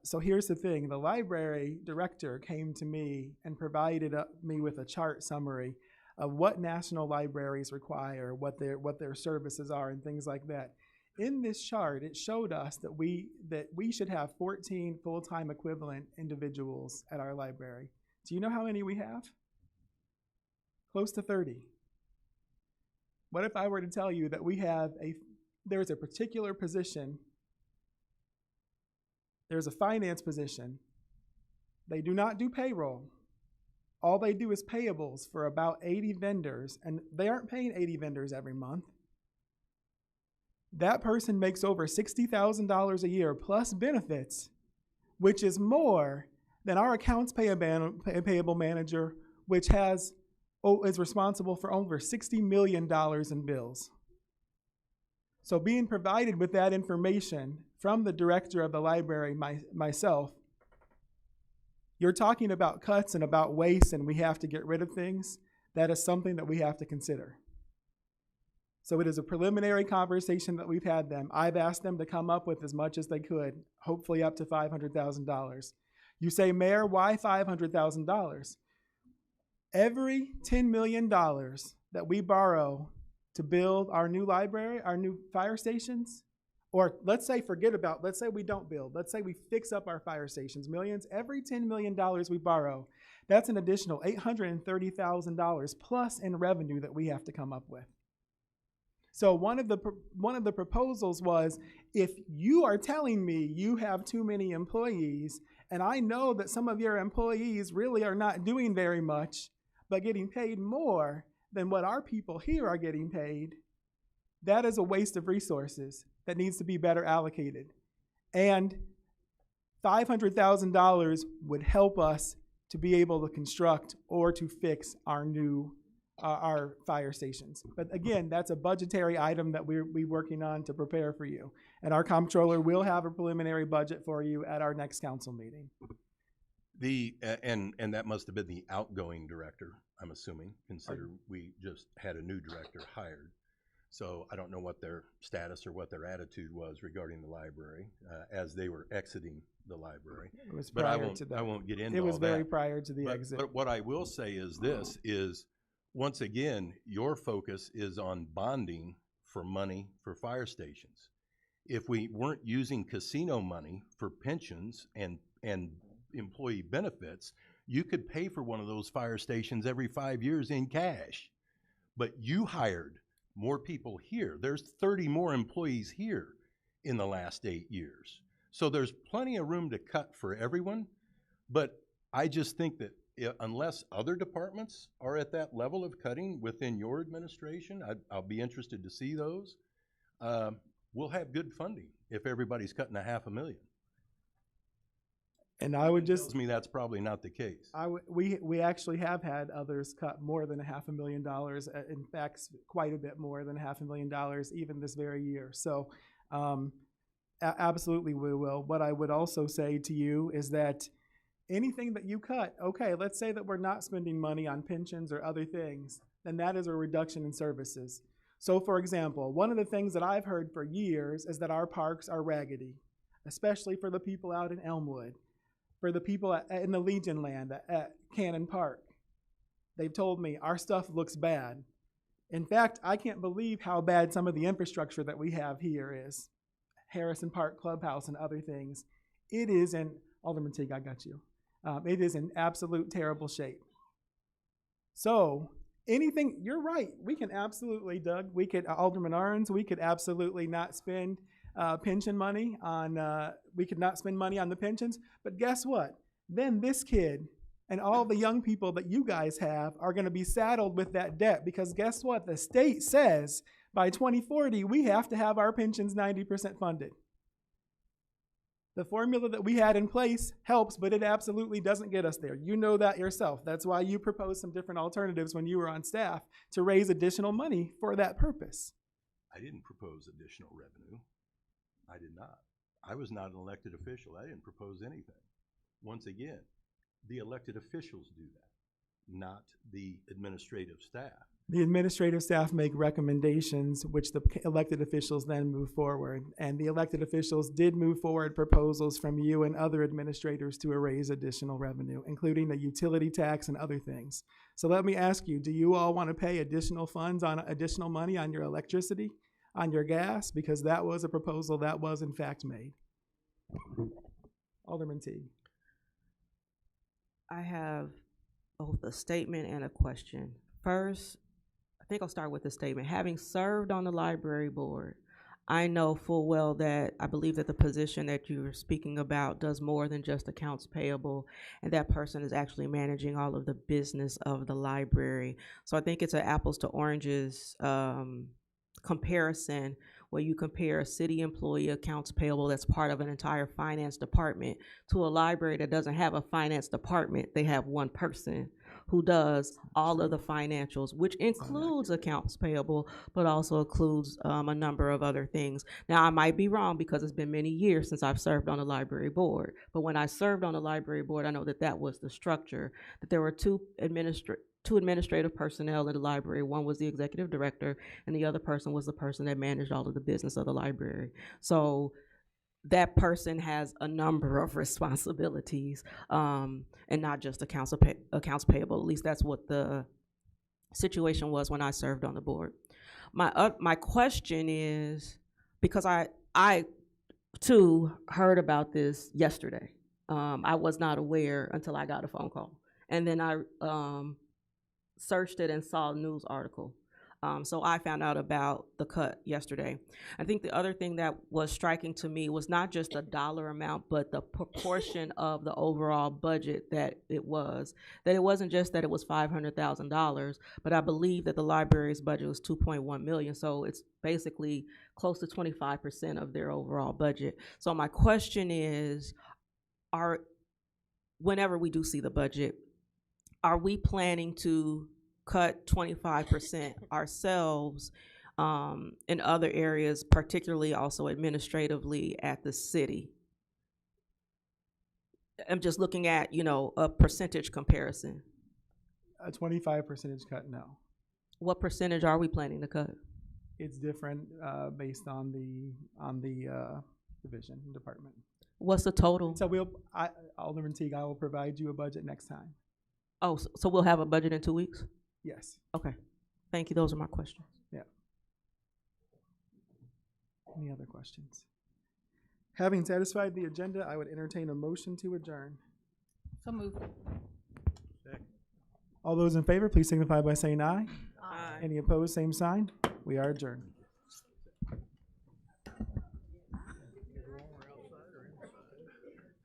So here's the thing. The library director came to me and provided me with a chart summary of what national libraries require, what their services are, and things like that. In this chart, it showed us that we should have 14 full-time equivalent individuals at our library. Do you know how many we have? Close to 30. What if I were to tell you that there's a particular position, there's a finance position. They do not do payroll. All they do is payables for about 80 vendors, and they aren't paying 80 vendors every month. That person makes over $60,000 a year plus benefits, which is more than our accounts payable manager, which is responsible for over $60 million in bills. So being provided with that information from the director of the library, myself, you're talking about cuts and about waste and we have to get rid of things. That is something that we have to consider. So it is a preliminary conversation that we've had them. I've asked them to come up with as much as they could, hopefully up to $500,000. You say, Mayor, why $500,000? Every $10 million that we borrow to build our new library, our new fire stations, or let's say we don't build, let's say we fix up our fire stations, millions, every $10 million we borrow, that's an additional $830,000 plus in revenue that we have to come up with. So one of the proposals was, if you are telling me you have too many employees, and I know that some of your employees really are not doing very much, but getting paid more than what our people here are getting paid, that is a waste of resources that needs to be better allocated. And $500,000 would help us to be able to construct or to fix our fire stations. But again, that's a budgetary item that we're working on to prepare for you. And our comptroller will have a preliminary budget for you at our next council meeting. And that must have been the outgoing director, I'm assuming, consider we just had a new director hired. So I don't know what their status or what their attitude was regarding the library as they were exiting the library. It was but prior to that. I won't get into It was all very that. prior to the exit. But what I will say is this, is once again, your focus is on bonding for money for fire stations. If we weren't using casino money for pensions and employee benefits, you could pay for one of those fire stations every 5 years in cash. But you hired more people here. There's 30 more employees here in the last 8 years. So there's plenty of room to cut for everyone. But I just think that unless other departments are at that level of cutting within your administration, I'll be interested to see those. We'll have good funding if everybody's cutting $500,000. And I would just tells me that's probably not the case. We actually have had others cut more than $500,000. In fact, quite a bit more than $500,000 even this very year. So absolutely we will. What I would also say to you is that anything that you cut, okay, let's say that we're not spending money on pensions or other things, then that is a reduction in services. So for example, one of the things that I've heard for years is that our parks are raggedy, especially for the people out in Elmwood, for the people in the Legion land at Cannon Park. They've told me our stuff looks bad. In fact, I can't believe how bad some of the infrastructure that we have here is. Harrison Park Clubhouse and other things. It is in, Alderman Teague, I got you. It is in absolute terrible shape. So anything, you're right, we can absolutely, Doug, we could, Alderman Arns, we could absolutely not spend pension money on, we could not spend money on the pensions, but guess what? Then this kid and all the young people that you guys have are gonna be saddled with that debt, because guess what? The state says by 2040, we have to have our pensions 90% funded. The formula that we had in place helps, but it absolutely doesn't get us there. You know that yourself. That's why you proposed some different alternatives when you were on staff to raise additional money for that purpose. I didn't propose additional revenue. I did not. I was not an elected official. I didn't propose anything. Once again, the elected officials do that, not the administrative staff. The administrative staff make recommendations, which the elected officials then move forward. And the elected officials did move forward proposals from you and other administrators to raise additional revenue, including the utility tax and other things. So let me ask you, do you all want to pay additional funds on additional money on your electricity, on your gas? Because that was a proposal that was in fact made. Alderman Teague. I have both a statement and a question. First, I think I'll start with the statement. Having served on the library board, I know full well that I believe that the position that you're speaking about does more than just accounts payable, and that person is actually managing all of the business of the library. So I think it's an apples to oranges comparison where you compare a city employee accounts payable that's part of an entire finance department to a library that doesn't have a finance department. They have one person who does all of the financials, which includes accounts payable, but also includes a number of other things. Now, I might be wrong because it's been many years since I've served on the library board, but when I served on the library board, I know that that was the structure, that there were two administrative personnel in the library. One was the executive director, and the other person was the person that managed all of the business of the library. So that person has a number of responsibilities, and not just accounts payable. At least that's what the situation was when I served on the board. My question is, because I too heard about this yesterday. I was not aware until I got a phone call, and then I searched it and saw a news article. So I found out about the cut yesterday. I think the other thing that was striking to me was not just the dollar amount, but the proportion of the overall budget that it was. That it wasn't just that it was $500,000, but I believe that the library's budget was 2.1 million. So it's basically close to 25% of their overall budget. So my question is, whenever we do see the budget, are we planning to cut 25% ourselves in other areas, particularly also administratively at the city? I'm just looking at, a percentage comparison. A 25% cut, no. What percentage are we planning to cut? It's different based on the division department. What's the total? So Alderman Teague, I will provide you a budget next time. Oh, so we'll have a budget in 2 weeks? Yes. Okay. Thank you. Those are my questions. Yeah. Any other questions? Having satisfied the agenda, I would entertain a motion to adjourn. So moved. All those in favor, please signify by saying aye. Aye. Any opposed, same sign. We are adjourned.